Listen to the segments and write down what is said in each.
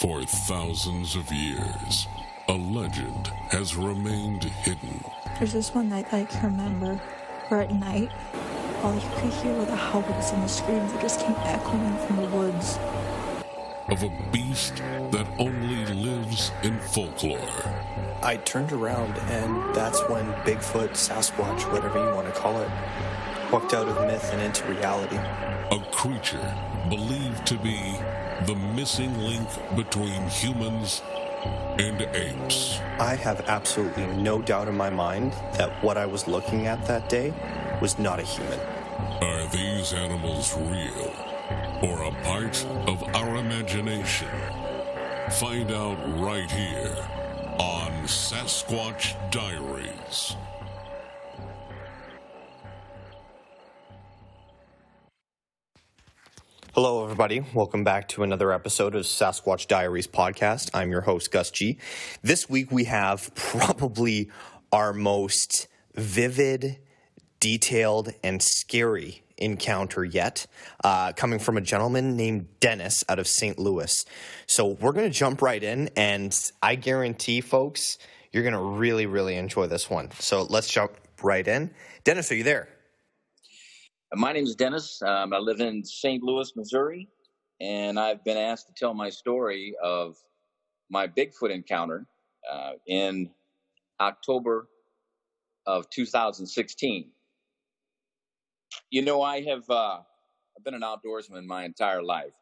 For thousands of years, a legend has remained hidden. There's this one night that I can remember, where at night, all you could hear were the howls and the screams that just came echoing from the woods. Of a beast that only lives in folklore. I turned around, and that's when Bigfoot, Sasquatch, whatever you want to call it, walked out of myth and into reality. A creature believed to be the missing link between humans and apes. I have absolutely no doubt in my mind that what I was looking at that day was not a human. Are these animals real, or a part of our imagination? Find out right here on Sasquatch Diaries. Hello, everybody. Welcome back to another episode of Sasquatch Diaries podcast. I'm your host, Gus G. This week we have probably our most vivid, detailed, and scary encounter yet, coming from a gentleman named Dennis out of St. Louis. So we're going to jump right in, and I guarantee, folks, you're going to really, really enjoy this one. So let's jump right in. Dennis, are you there? My name is Dennis. I live in St. Louis, Missouri, and I've been asked to tell my story of my Bigfoot encounter in October of 2016. You know, I've been an outdoorsman my entire life.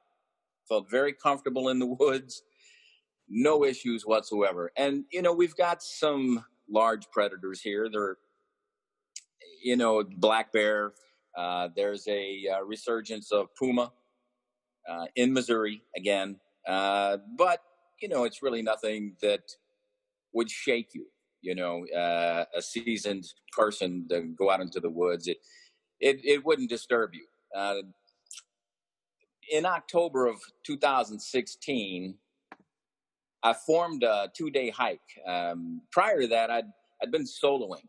Felt very comfortable in the woods, no issues whatsoever. And, you know, we've got some large predators here. They're, you know, black bear. There's a resurgence of puma in Missouri again. But, you know, it's really nothing that would shake you, you know, a seasoned person to go out into the woods. It wouldn't disturb you. In October of 2016, I formed a 2-day hike. Prior to that, I'd been soloing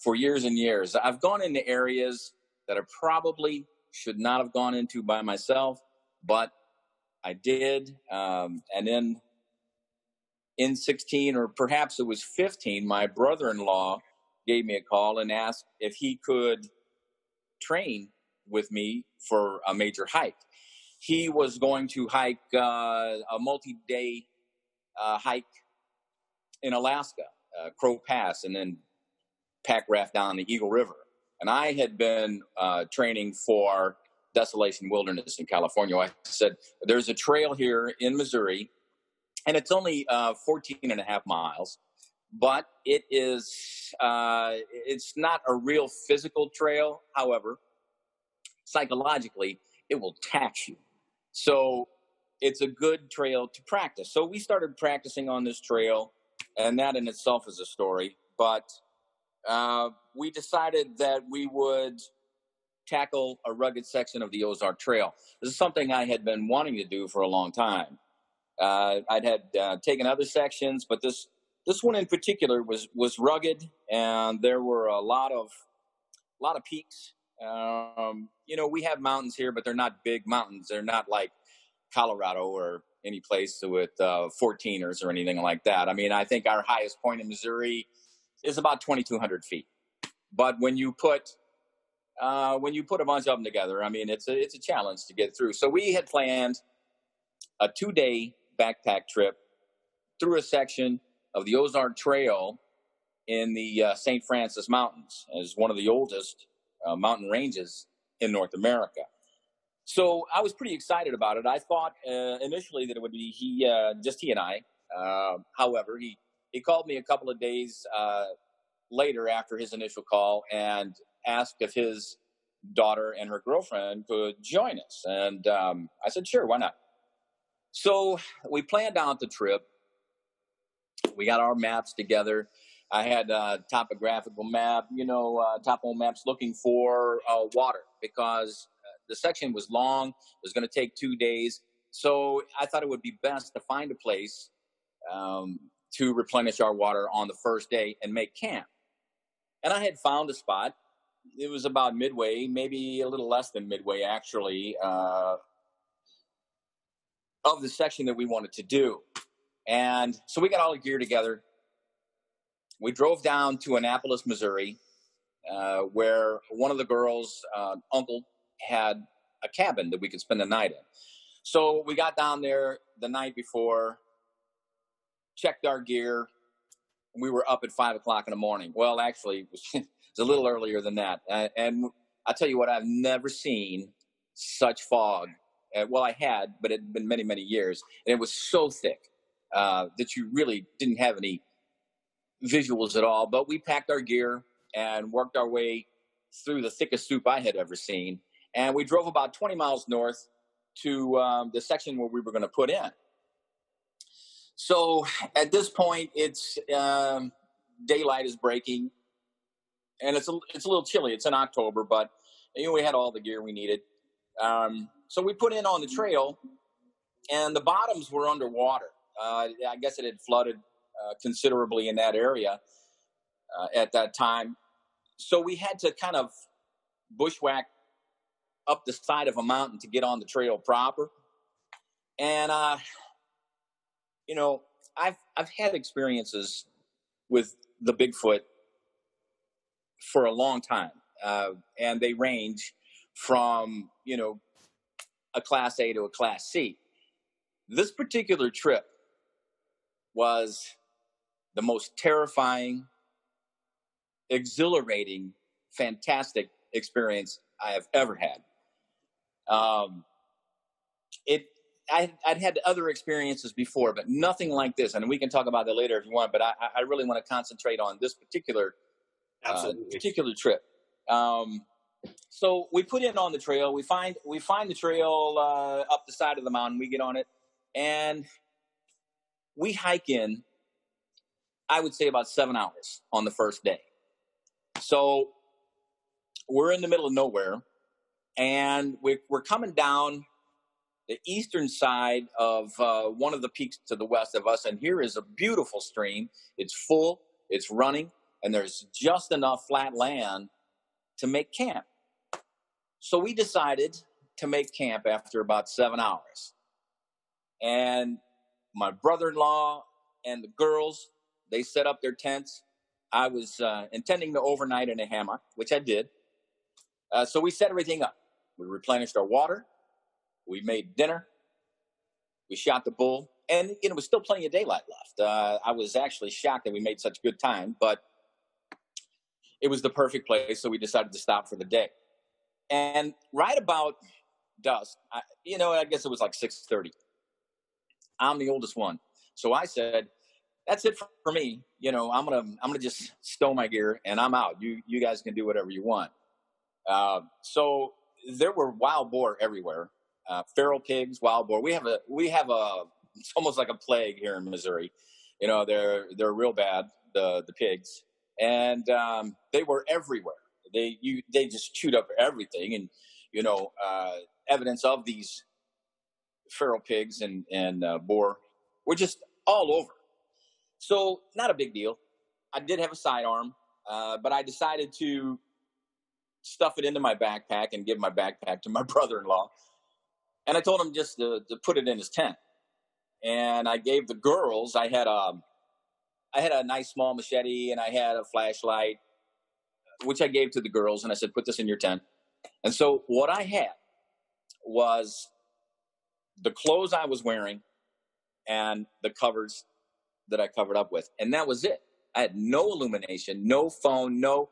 for years and years. I've gone into areas that I probably should not have gone into by myself, but I did. And then in 16, or perhaps it was 15, my brother-in-law gave me a call and asked if he could train with me for a major hike. He was going to hike a multi-day hike in Alaska, Crow Pass, and then pack raft down the Eagle River. And I had been training for Desolation Wilderness in California. I said, there's a trail here in Missouri, and it's only 14 and a half miles, but it is, it's not a real physical trail. However, psychologically, it will tax you. So it's a good trail to practice. So we started practicing on this trail, and that in itself is a story. But we decided that we would tackle a rugged section of the Ozark Trail. This is something I had been wanting to do for a long time. I'd had taken other sections, but this one in particular was rugged, and there were a lot of peaks. You know, we have mountains here, but they're not big mountains. They're not like Colorado or any place with 14ers or anything like that. I mean, I think our highest point in Missouri is about 2,200 feet. But when you put a bunch of them together, I mean, it's a challenge to get through. So we had planned a 2-day backpack trip through a section of the Ozark Trail in the St. Francis Mountains. It's one of the oldest mountain ranges in North America. So I was pretty excited about it. I thought initially that it would be he and I. However, he called me a couple of days later after his initial call and asked if his daughter and her girlfriend could join us. And I said, sure, why not? So we planned out the trip. We got our maps together. I had a topographical map, topo maps looking for water because the section was long. It was going to take 2 days. So I thought it would be best to find a place to replenish our water on the first day and make camp. And I had found a spot. It was about midway, maybe a little less than midway, actually, of the section that we wanted to do. And so we got all the gear together. We drove down to Annapolis, Missouri, where one of the girls' uncle had a cabin that we could spend the night in. So we got down there the night before, checked our gear. We were up at 5 o'clock in the morning. Well, actually, it was a little earlier than that. And I'll tell you what, I've never seen such fog. Well, I had, but it had been many, many years. And it was so thick that you really didn't have any visuals at all. But we packed our gear and worked our way through the thickest soup I had ever seen. And we drove about 20 miles north to the section where we were going to put in. So at this point, it's daylight is breaking, and it's a little chilly. It's in October, but we had all the gear we needed. So we put in on the trail, and the bottoms were underwater. I guess it had flooded considerably in that area at that time. So we had to kind of bushwhack up the side of a mountain to get on the trail proper. And, I've had experiences with the Bigfoot for a long time. And they range from, a Class A to a Class C. This particular trip was the most terrifying, exhilarating, fantastic experience I have ever had. I'd had other experiences before, but nothing like this. And we can talk about that later if you want, but I really want to concentrate on this particular trip. So we put in on the trail. We find the trail up the side of the mountain. We get on it, and we hike in, I would say, about 7 hours on the first day. So we're in the middle of nowhere, and we're coming down the eastern side of one of the peaks to the west of us, and here is a beautiful stream. It's full, it's running, and there's just enough flat land to make camp. So we decided to make camp after about 7 hours. And my brother-in-law and the girls, they set up their tents. I was intending to overnight in a hammock, which I did. So we set everything up. We replenished our water. We made dinner. We shot the bull. And it was still plenty of daylight left. I was actually shocked that we made such good time, but it was the perfect place, so we decided to stop for the day. And right about dusk, I guess it was like 6:30. I'm the oldest one. So I said, that's it for me. I'm gonna just stow my gear and I'm out. You guys can do whatever you want. So there were wild boar everywhere. Feral pigs, wild boar. We have it's almost like a plague here in Missouri. They're real bad, the pigs. And they were everywhere. They just chewed up everything, and evidence of these feral pigs and boar were just all over. So not a big deal. I did have a sidearm, but I decided to stuff it into my backpack and give my backpack to my brother-in-law. And I told him just to put it in his tent. And I gave the girls. I had a nice small machete and I had a flashlight, which I gave to the girls, and I said, put this in your tent. And so what I had was the clothes I was wearing and the covers that I covered up with. And that was it. I had no illumination, no phone, no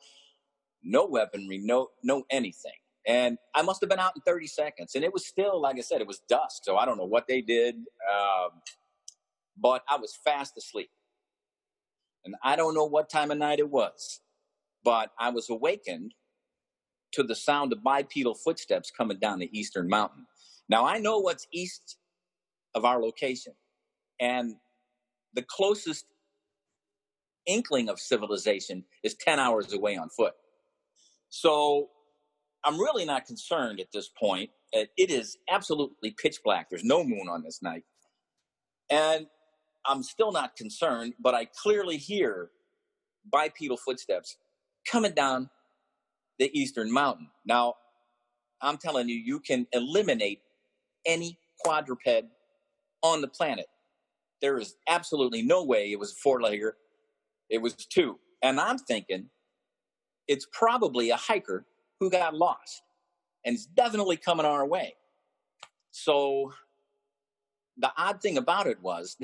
weaponry, no anything. And I must have been out in 30 seconds. And it was still, like I said, it was dusk. So I don't know what they did. But I was fast asleep. And I don't know what time of night it was. But I was awakened to the sound of bipedal footsteps coming down the eastern mountain. Now, I know what's east of our location. And the closest inkling of civilization is 10 hours away on foot. So I'm really not concerned at this point. It is absolutely pitch black. There's no moon on this night. And I'm still not concerned, but I clearly hear bipedal footsteps coming down the eastern mountain. Now, I'm telling you, you can eliminate any quadruped on the planet. There is absolutely no way it was a four-legger. It was two. And I'm thinking it's probably a hiker who got lost and it's definitely coming our way. So the odd thing about it was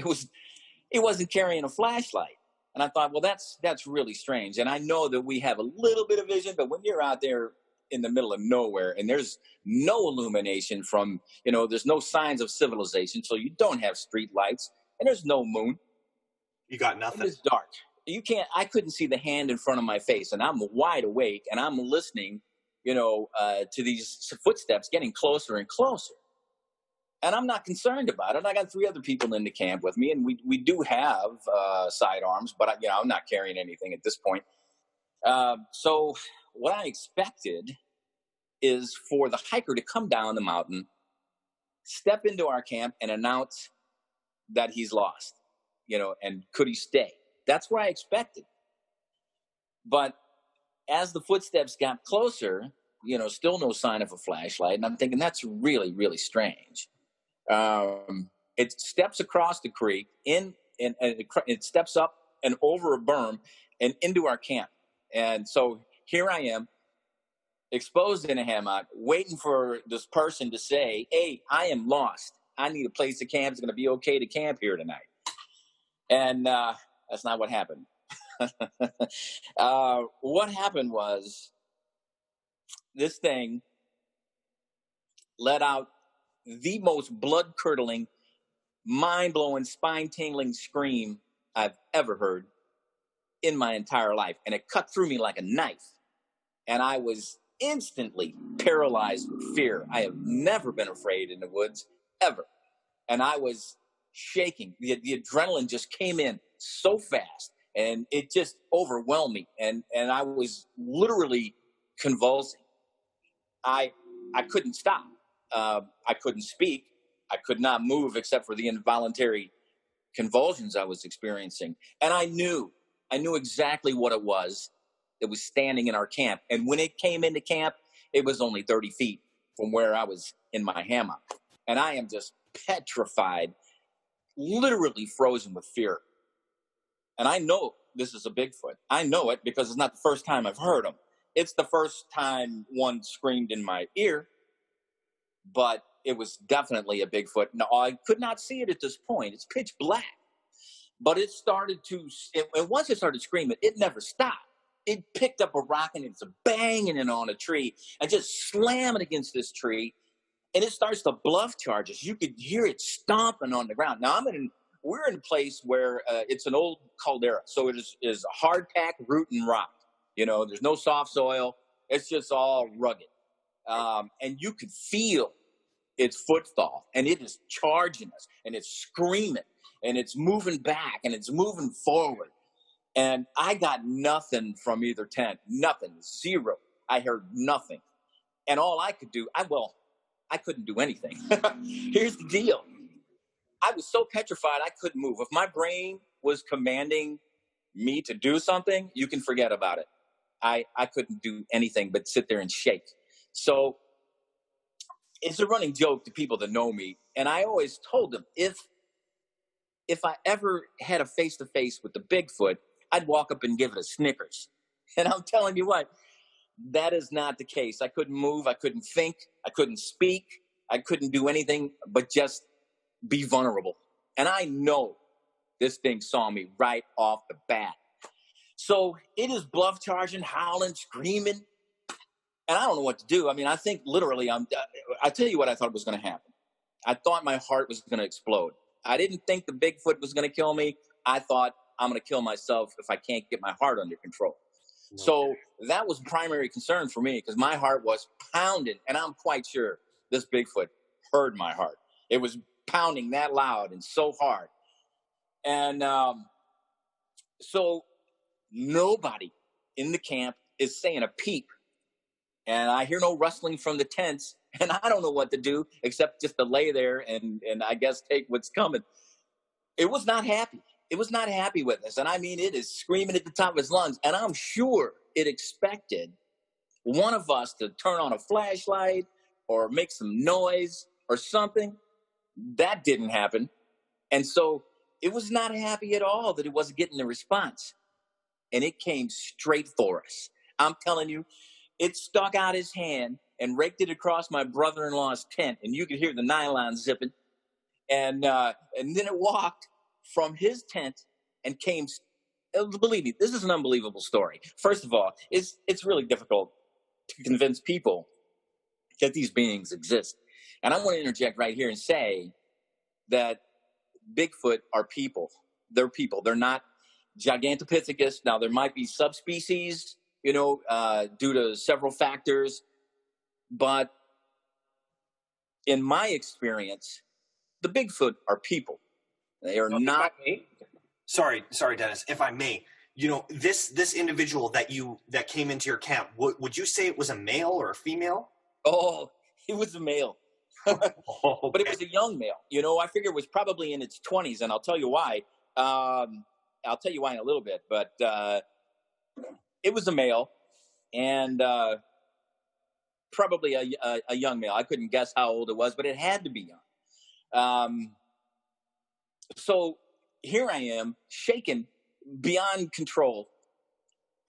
it wasn't carrying a flashlight. And I thought, well, that's really strange. And I know that we have a little bit of vision, but when you're out there in the middle of nowhere and there's no illumination from, there's no signs of civilization, so you don't have street lights and there's no moon. You got nothing. It's dark. I couldn't see the hand in front of my face, and I'm wide awake and I'm listening, to these footsteps getting closer and closer. And I'm not concerned about it. I got 3 other people in the camp with me, and we do have sidearms, but I'm not carrying anything at this point. So what I expected is for the hiker to come down the mountain, step into our camp, and announce that he's lost, and could he stay? That's what I expected. But as the footsteps got closer, still no sign of a flashlight, and I'm thinking that's really, really strange. It steps across the creek and it steps up and over a berm and into our camp. And so here I am, exposed in a hammock, waiting for this person to say, "Hey, I am lost. I need a place to camp. It's going to be okay to camp here tonight." And that's not what happened. What happened was this thing let out the most blood-curdling, mind-blowing, spine-tingling scream I've ever heard in my entire life. And it cut through me like a knife. And I was instantly paralyzed with fear. I have never been afraid in the woods, ever. And I was shaking. The adrenaline just came in so fast. And it just overwhelmed me. And I was literally convulsing. I couldn't stop. I couldn't speak. I could not move except for the involuntary convulsions I was experiencing. And I knew exactly what it was that was standing in our camp. And when it came into camp, it was only 30 feet from where I was in my hammock. And I am just petrified, literally frozen with fear. And I know this is a Bigfoot. I know it because it's not the first time I've heard him. It's the first time one screamed in my ear. But it was definitely a Bigfoot. Now, I could not see it at this point. It's pitch black. But it started to, and once it started screaming, it never stopped. It picked up a rock and it's banging it on a tree and just slamming against this tree. And it starts to bluff charge us. You could hear it stomping on the ground. Now, we're in a place where it's an old caldera. So it is a hard-packed root and rock. There's no soft soil. It's just all rugged. And you could feel its footfall, and it is charging us, and it's screaming, and it's moving back, and it's moving forward. And I got nothing from either tent, nothing, zero. I heard nothing. And all I could do, I couldn't do anything. Here's the deal. I was so petrified I couldn't move. If my brain was commanding me to do something, you can forget about it. I couldn't do anything but sit there and shake. So it's a running joke to people that know me. And I always told them, if I ever had a face-to-face with the Bigfoot, I'd walk up and give it a Snickers. And I'm telling you what, that is not the case. I couldn't move. I couldn't think. I couldn't speak. I couldn't do anything but just be vulnerable. And I know this thing saw me right off the bat. So it is bluff charging, howling, screaming. And I don't know what to do. I think literally, I'll tell you what I thought was going to happen. I thought my heart was going to explode. I didn't think the Bigfoot was going to kill me. I thought I'm going to kill myself if I can't get my heart under control. Okay. So that was primary concern for me because my heart was pounding. And I'm quite sure this Bigfoot heard my heart. It was pounding that loud and so hard. And so nobody in the camp is saying a peep. And I hear no rustling from the tents, and I don't know what to do except just to lay there and I guess take what's coming. It was not happy. It was not happy with us. And it is screaming at the top of its lungs. And I'm sure it expected one of us to turn on a flashlight or make some noise or something. That didn't happen. And so it was not happy at all that it wasn't getting the response. And it came straight for us. I'm telling you, it stuck out his hand and raked it across my brother-in-law's tent, and you could hear the nylon zipping. And then it walked from his tent and came. Believe me, this is an unbelievable story. First of all, it's really difficult to convince people that these beings exist. And I want to interject right here and say that Bigfoot are people. They're people. They're not Gigantopithecus. Now, there might be subspecies, due to several factors. But in my experience, the Bigfoot are people. They are not. Sorry, Dennis. If I may, this individual that came into your camp, would you say it was a male or a female? Oh, it was a male. Okay. But it was a young male. I figure it was probably in its 20s, and I'll tell you why. I'll tell you why in a little bit. But it was a male, and probably a young male. I couldn't guess how old it was, but it had to be young. So here I am, shaken beyond control,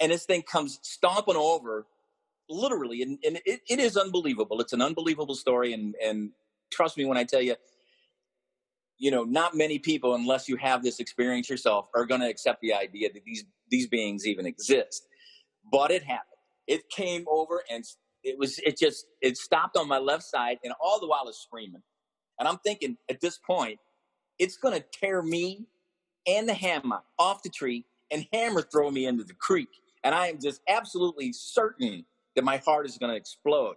and this thing comes stomping over, literally, and it is unbelievable. It's an unbelievable story, and trust me when I tell you, not many people, unless you have this experience yourself, are going to accept the idea that these beings even exist. But it happened. It came over, and it stopped on my left side, and all the while it's screaming. And I'm thinking, at this point, it's going to tear me and the hammock off the tree and hammer throw me into the creek. And I am just absolutely certain that my heart is going to explode.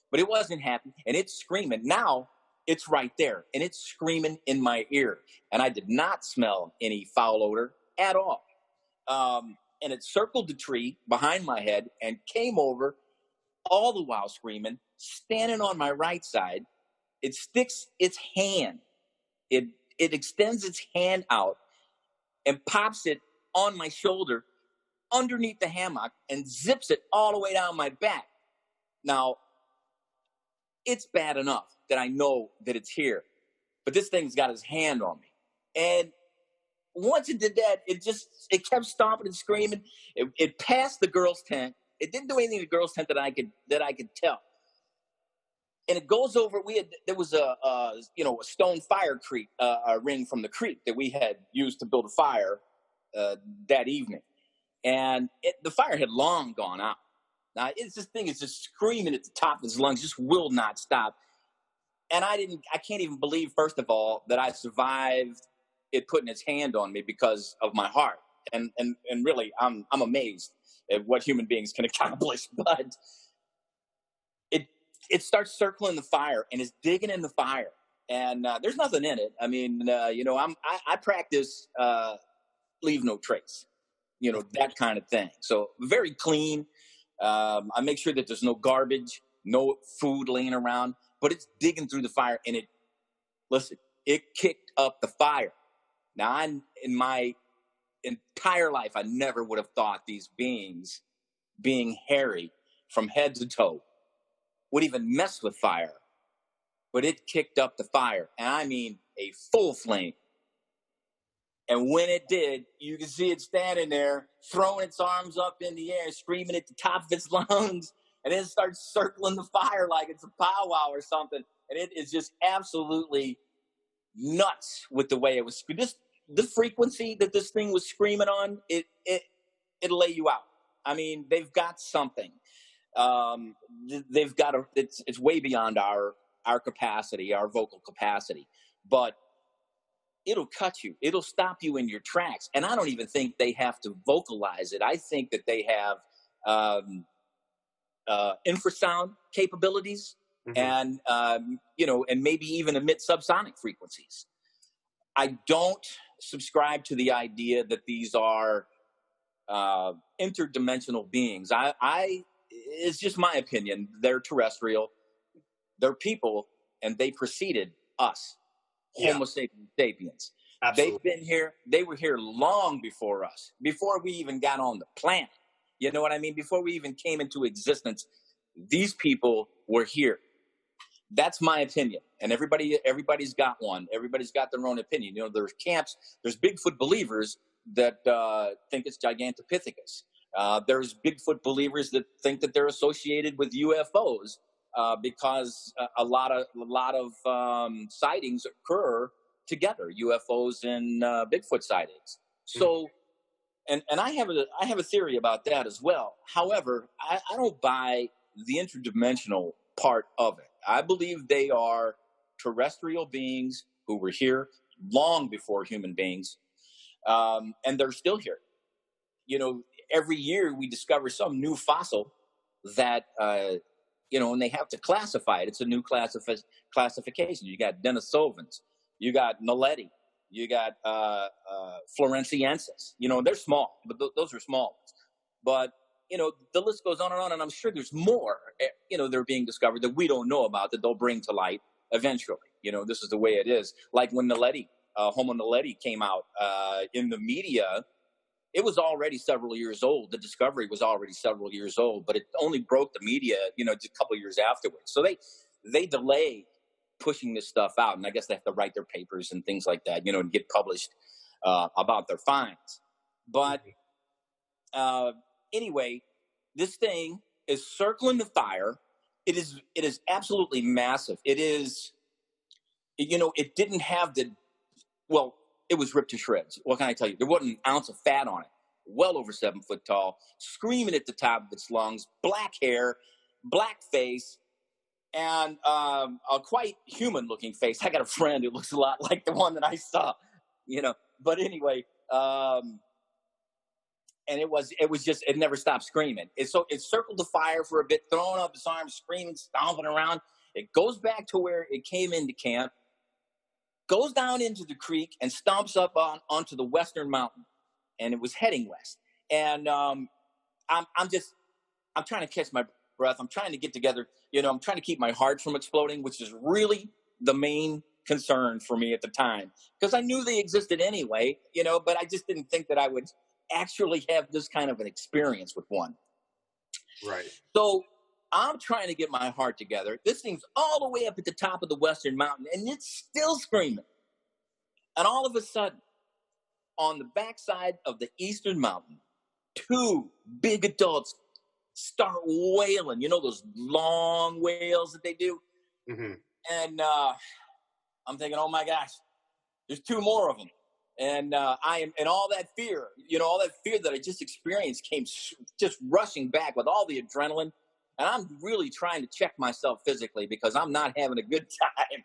But it wasn't happy, and it's screaming. Now it's right there, and it's screaming in my ear. And I did not smell any foul odor at all. And it circled the tree behind my head and came over, all the while screaming, standing on my right side. It sticks its hand. It extends its hand out and pops it on my shoulder underneath the hammock and zips it all the way down my back. Now, it's bad enough that I know that it's here, but this thing's got its hand on me. And once it did that, it kept stomping and screaming. It passed the girls' tent. It didn't do anything to the girls' tent that I could tell. And it goes over. There was a stone fire ring from the creek that we had used to build a fire that evening, and the fire had long gone out. Now this thing is just screaming at the top of its lungs, just will not stop. And I can't even believe, first of all, that I survived it putting its hand on me because of my heart. And really, I'm amazed at what human beings can accomplish. But it starts circling the fire and is digging in the fire, and there's nothing in it. I mean, I practice leave no trace, that kind of thing. So very clean. I make sure that there's no garbage, no food laying around, but it's digging through the fire, and it kicked up the fire. Now, in my entire life, I never would have thought these beings, being hairy from head to toe, would even mess with fire. But it kicked up the fire, and I mean a full flame. And when it did, you can see it standing there, throwing its arms up in the air, screaming at the top of its lungs, and then it starts circling the fire like it's a powwow or something. And it is just absolutely nuts with the way it was. The frequency that this thing was screaming on, it'll lay you out. I mean, they've got something. They've got it's way beyond our capacity, our vocal capacity, but it'll cut you. It'll stop you in your tracks. And I don't even think they have to vocalize it. I think that they have infrasound capabilities, and and maybe even emit subsonic frequencies. I don't subscribe to the idea that these are interdimensional beings. It's just my opinion. They're terrestrial. They're people, and they preceded us, Homo sapiens. Absolutely. They've been here. They were here long before us, before we even got on the planet. You know what I mean? Before we even came into existence, these people were here. That's my opinion, and everybody's got one. Everybody's got their own opinion. You know, there's camps. There's Bigfoot believers that think it's Gigantopithecus. There's Bigfoot believers that think that they're associated with UFOs because a lot of sightings occur together, UFOs and Bigfoot sightings. So, and I have a theory about that as well. However, I don't buy the interdimensional part of it. I believe they are terrestrial beings who were here long before human beings, and they're still here. You know, every year we discover some new fossil that, and they have to classify it. It's a new classification. You got Denisovans, you got Naledi, you got Floresiensis. You know, they're small, but those are small ones. But the list goes on, and I'm sure there's more, they're being discovered that we don't know about that they'll bring to light eventually. This is the way it is. Like when Naledi, Homo naledi came out in the media, it was already several years old. The discovery was already several years old, but it only broke the media, just a couple of years afterwards. So they delay pushing this stuff out, and I guess they have to write their papers and things like that, and get published about their finds. But anyway, this thing is circling the fire. It is absolutely massive. It is, it didn't have it was ripped to shreds. What can I tell you? There wasn't an ounce of fat on it. Well over 7 foot tall, screaming at the top of its lungs, black hair, black face, and a quite human-looking face. I got a friend who looks a lot like the one that I saw, But anyway, and it never stopped screaming. It circled the fire for a bit, throwing up its arms, screaming, stomping around. It goes back to where it came into camp, goes down into the creek, and stomps up onto the western mountain. And it was heading west. And I'm trying to catch my breath. I'm trying to get together. I'm trying to keep my heart from exploding, which is really the main concern for me at the time, because I knew they existed anyway, but I just didn't think that I would actually have this kind of an experience with one. Right. So I'm trying to get my heart together. This thing's all the way up at the top of the western mountain, and it's still screaming. And all of a sudden, on the backside of the eastern mountain, 2 big adults start wailing. Those long wails that they do? Mm-hmm. And I'm thinking, oh my gosh, there's 2 more of them. And I am, and all that fear that I just experienced came just rushing back with all the adrenaline. And I'm really trying to check myself physically because I'm not having a good time.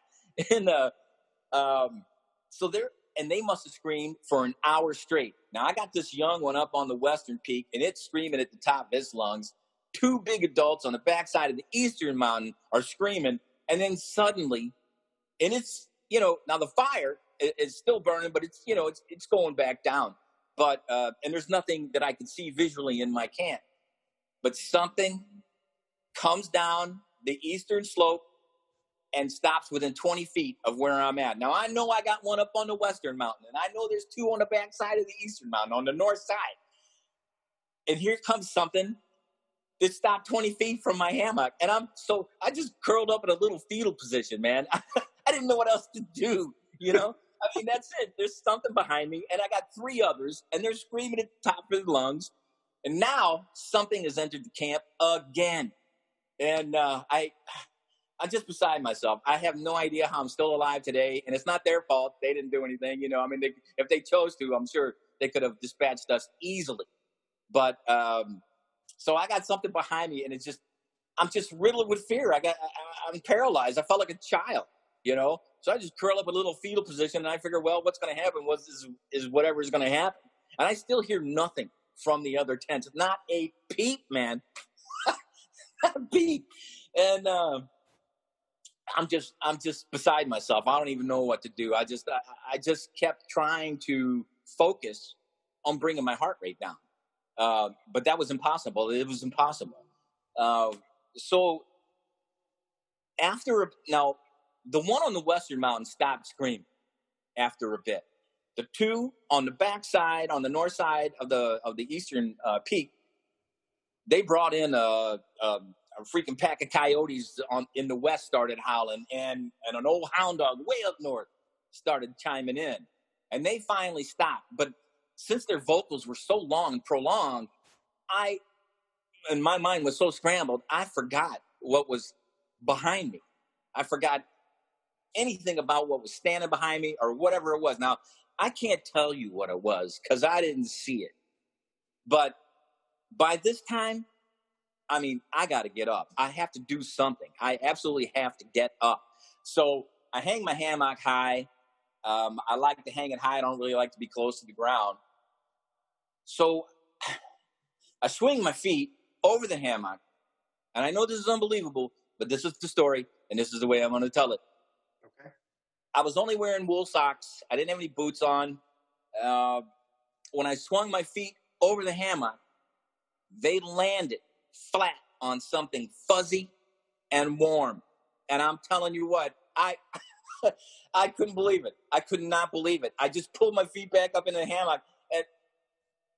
And they must have screamed for an hour straight. Now I got this young one up on the western peak, and it's screaming at the top of its lungs. 2 big adults on the backside of the eastern mountain are screaming. And then suddenly, and it's, now the fire is still burning, but it's, it's going back down. But, and there's nothing that I can see visually in my camp. But something comes down the eastern slope and stops within 20 feet of where I'm at. Now, I know I got one up on the western mountain, and I know there's 2 on the backside of the eastern mountain, on the north side. And here comes something that stopped 20 feet from my hammock. And I just curled up in a little fetal position, man. I didn't know what else to do, I mean, that's it. There's something behind me, and I got 3 others, and they're screaming at the top of their lungs. And now something has entered the camp again. And I'm just beside myself. I have no idea how I'm still alive today, and it's not their fault. They didn't do anything, I mean, if they chose to, I'm sure they could have dispatched us easily. But so I got something behind me, and I'm just riddled with fear. I'm paralyzed. I felt like a child, So I just curl up a little fetal position, and I figure, well, what's going to happen is whatever is going to happen. And I still hear nothing from the other tents. Not a peep, man. Not a peep. And I'm just beside myself. I don't even know what to do. I just kept trying to focus on bringing my heart rate down. But that was impossible. It was impossible. So now the one on the western mountain stopped screaming after a bit. The 2 on the backside, on the north side of the eastern peak, they brought in a a freaking pack of coyotes in the west started howling, and an old hound dog way up north started chiming in, and they finally stopped. But since their vocals were so long and prolonged, and my mind was so scrambled, I forgot what was behind me. I forgot anything about what was standing behind me or whatever it was. Now, I can't tell you what it was because I didn't see it. But by this time, I mean, I got to get up. I have to do something. I absolutely have to get up. So I hang my hammock high. I like to hang it high. I don't really like to be close to the ground. So I swing my feet over the hammock. And I know this is unbelievable, but this is the story, and this is the way I'm going to tell it. Okay. I was only wearing wool socks. I didn't have any boots on. When I swung my feet over the hammock, they landed flat on something fuzzy and warm. And I'm telling you what, I couldn't believe it. I could not believe it. I just pulled my feet back up in the hammock, and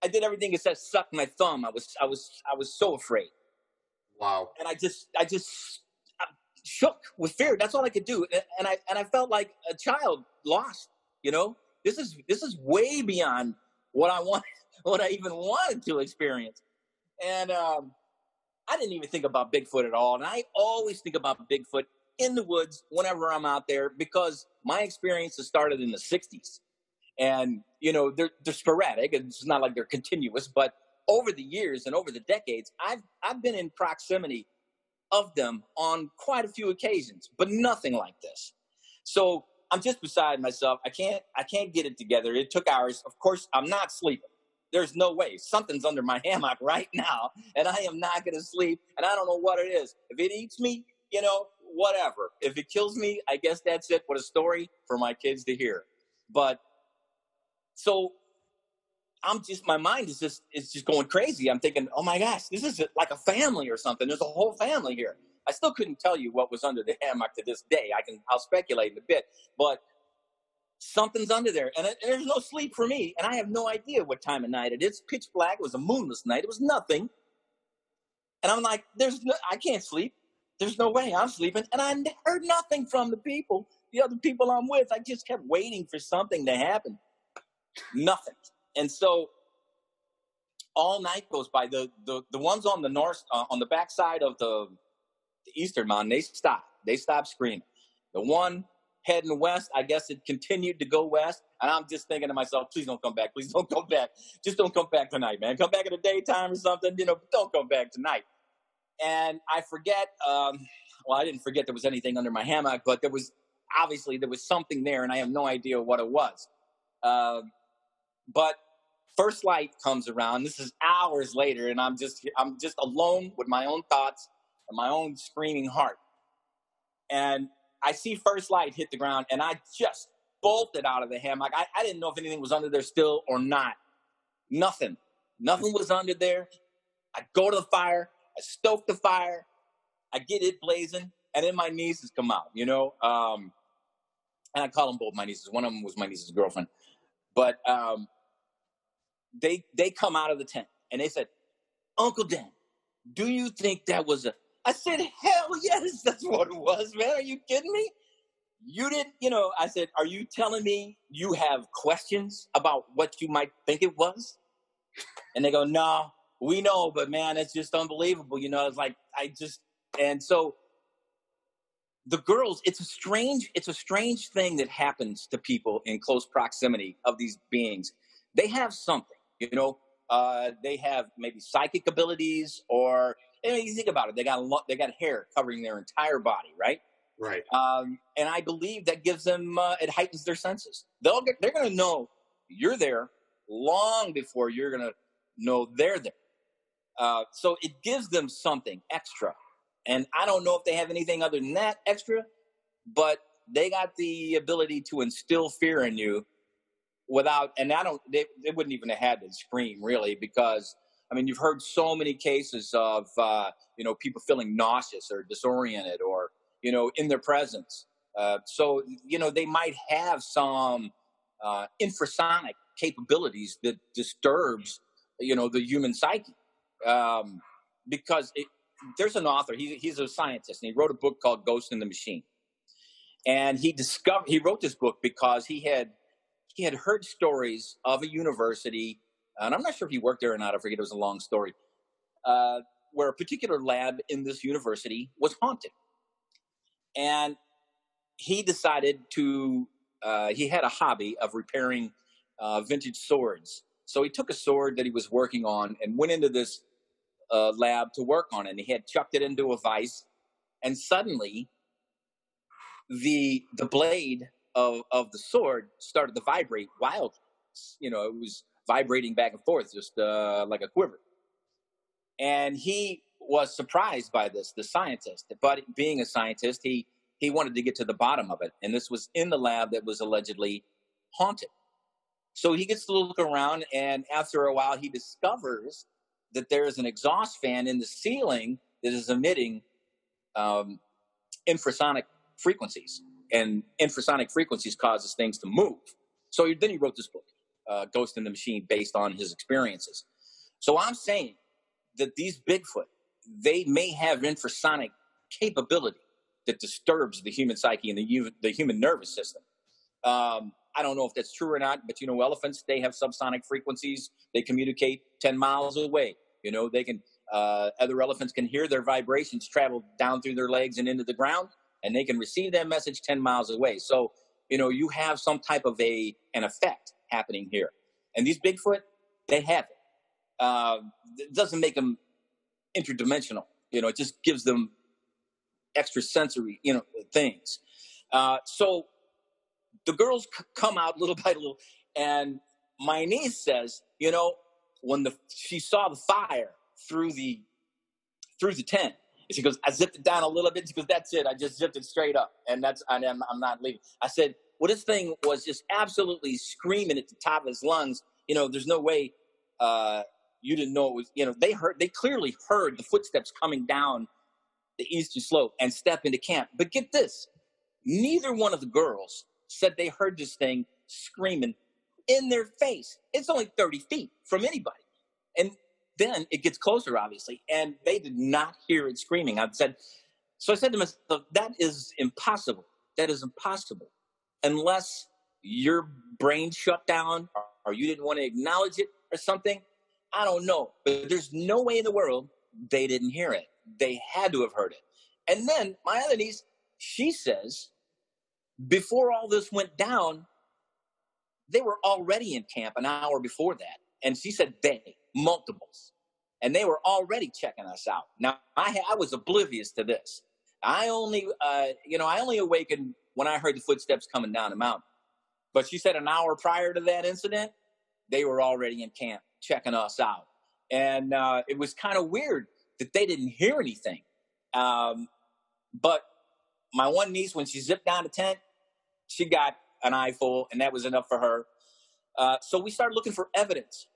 I did everything except suck my thumb. I was so afraid. Wow. And I just shook with fear. That's all I could do. And I felt like a child lost, you know. This is way beyond what I even wanted to experience. And I didn't even think about Bigfoot at all. And I always think about Bigfoot in the woods whenever I'm out there, because my experiences started in the 60s. And, you know, they're sporadic. It's not like they're continuous. But over the years and over the decades, I've been in proximity of them on quite a few occasions, but nothing like this. So I'm just beside myself. I can't get it together. It took hours. Of course, I'm not sleeping. There's no way. Something's under my hammock right now, and I am not going to sleep, and I don't know what it is. If it eats me, you know, whatever. If it kills me, I guess that's it. What a story for my kids to hear. But so my mind is just going crazy. I'm thinking, oh my gosh, this is like a family or something. There's a whole family here. I still couldn't tell you what was under the hammock to this day. I'll speculate in a bit, but something's under there, and there's no sleep for me, and I have no idea what time of night it is. Pitch black. It was a moonless night. It was nothing, and I'm like, I can't sleep. There's no way I'm sleeping, and I heard nothing from the other people I'm with. I just kept waiting for something to happen. Nothing. And so all night goes by. The ones on the north, on the backside of the eastern mountain, they stopped screaming. The one heading west, I guess it continued to go west. And I'm just thinking to myself, please don't come back. Please don't come back. Just don't come back tonight, man. Come back in the daytime or something, you know, but don't come back tonight. And I forget, I didn't forget there was anything under my hammock, but there was something there, and I have no idea what it was. But first light comes around. This is hours later, and I'm just alone with my own thoughts and my own screaming heart. And I see first light hit the ground, and I just bolted out of the hammock. I didn't know if anything was under there still or not. Nothing was under there. I go to the fire. I stoke the fire. I get it blazing, and then my nieces come out, you know. And I call them both my nieces. One of them was my niece's girlfriend. But they come out of the tent, and they said, Uncle Dan, do you think that was I said, hell yes, that's what it was, man. Are you kidding me? You didn't, you know, I said, are you telling me you have questions about what you might think it was? And they go, no, we know, but man, it's just unbelievable. You know, it's like, and so the girls, it's a strange thing that happens to people in close proximity of these beings. They have something, you know, they have maybe psychic abilities, or, I mean, you think about it, they got hair covering their entire body, right? Right. And I believe that gives them, it heightens their senses. They're going to know you're there long before you're going to know they're there. So it gives them something extra. And I don't know if they have anything other than that extra, but they got the ability to instill fear in you without, and they wouldn't even have had to scream really, because, I mean, you've heard so many cases of, you know, people feeling nauseous or disoriented or, you know, in their presence. So, you know, they might have some infrasonic capabilities that disturbs, you know, the human psyche. Because there's an author. He's a scientist, and he wrote a book called Ghost in the Machine. And he wrote this book because he had heard stories of a university, and I'm not sure if he worked there or not. I forget. It was a long story, where a particular lab in this university was haunted. And he decided to, he had a hobby of repairing vintage swords. So he took a sword that he was working on and went into this lab to work on it. And he had chucked it into a vise. And suddenly, the blade of the sword started to vibrate wildly. You know, it was vibrating back and forth, just like a quiver. And he was surprised by this, the scientist. But being a scientist, he wanted to get to the bottom of it. And this was in the lab that was allegedly haunted. So he gets to look around, and after a while, he discovers that there is an exhaust fan in the ceiling that is emitting infrasonic frequencies. And infrasonic frequencies causes things to move. So then he wrote this book, Ghost in the Machine, based on his experiences. So I'm saying that these Bigfoot, they may have infrasonic capability that disturbs the human psyche and the human nervous system. I don't know if that's true or not, but, you know, elephants, they have subsonic frequencies. They communicate 10 miles away. You know, they can, other elephants can hear their vibrations travel down through their legs and into the ground, and they can receive that message 10 miles away. So, you know, you have some type of an effect happening here. And these Bigfoot, they have it. It doesn't make them interdimensional. You know, it just gives them extrasensory, you know, things. So the girls come out little by little, and my niece says, you know, when she saw the fire through the tent, she goes, I zipped it down a little bit. She goes, that's it. I just zipped it straight up, and I'm not leaving. I said, well, this thing was just absolutely screaming at the top of his lungs. You know, there's no way you didn't know it was. You know, they clearly heard the footsteps coming down the eastern slope and step into camp. But get this, neither one of the girls said they heard this thing screaming in their face. It's only 30 feet from anybody. And then it gets closer, obviously, and they did not hear it screaming. So I said to myself, that is impossible. That is impossible. Unless your brain shut down or you didn't want to acknowledge it or something. I don't know. But there's no way in the world they didn't hear it. They had to have heard it. And then my other niece, she says, before all this went down, they were already in camp an hour before that. And she said multiples. And they were already checking us out. Now, I was oblivious to this. I only awakened when I heard the footsteps coming down the mountain. But she said an hour prior to that incident, they were already in camp checking us out. And it was kind of weird that they didn't hear anything. But my one niece, when she zipped down the tent, she got an eyeful, and that was enough for her. So we started looking for evidence,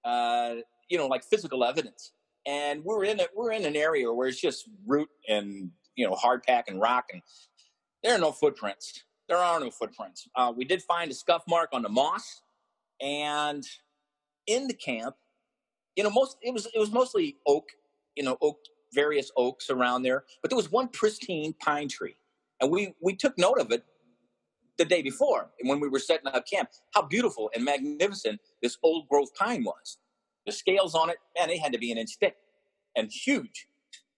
like physical evidence. And we're in an area where it's just root and, hard pack and rock, and there are no footprints. There are no footprints. We did find a scuff mark on the moss, and in the camp, it was mostly oak, various oaks around there, but there was one pristine pine tree, and we took note of it the day before, and when we were setting up camp, how beautiful and magnificent this old growth pine was. The scales on it, man, they had to be an inch thick and huge.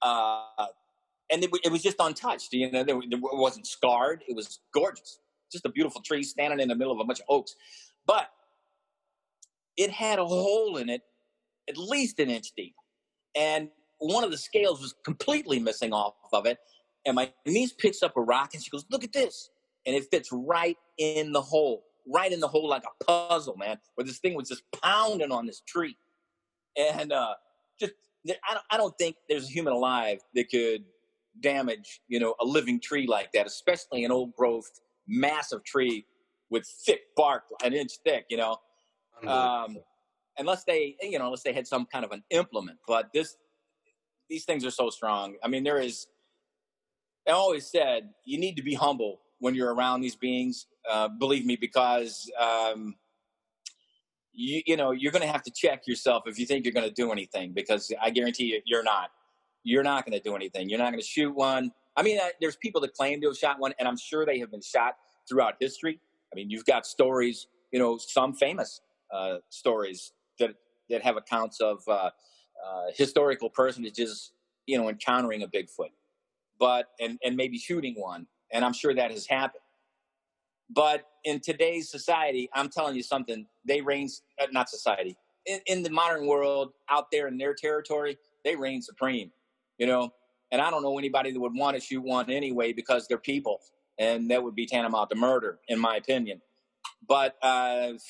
And it was just untouched. It wasn't scarred. It was gorgeous. Just a beautiful tree standing in the middle of a bunch of oaks. But it had a hole in it at least an inch deep. And one of the scales was completely missing off of it. And my niece picks up a rock and she goes, look at this. And it fits right in the hole like a puzzle, man, where this thing was just pounding on this tree. And I don't think there's a human alive that could damage, a living tree like that, especially an old growth, massive tree with thick bark, an inch thick, unless they had some kind of an implement. But these things are so strong. I mean, I always said, you need to be humble when you're around these beings, believe me, because you're going to have to check yourself if you think you're going to do anything, because I guarantee you're not. you're not going to do anything. You're not going to shoot one. I mean, there's people that claim to have shot one, and I'm sure they have been shot throughout history. I mean, you've got stories, some famous stories that have accounts of historical personages, encountering a Bigfoot, and maybe shooting one. And I'm sure that has happened. But in today's society, I'm telling you something, they reign, not society, in the modern world, out there in their territory, they reign supreme, and I don't know anybody that would want to shoot one anyway, because they're people, and that would be tantamount to murder, in my opinion. But, don't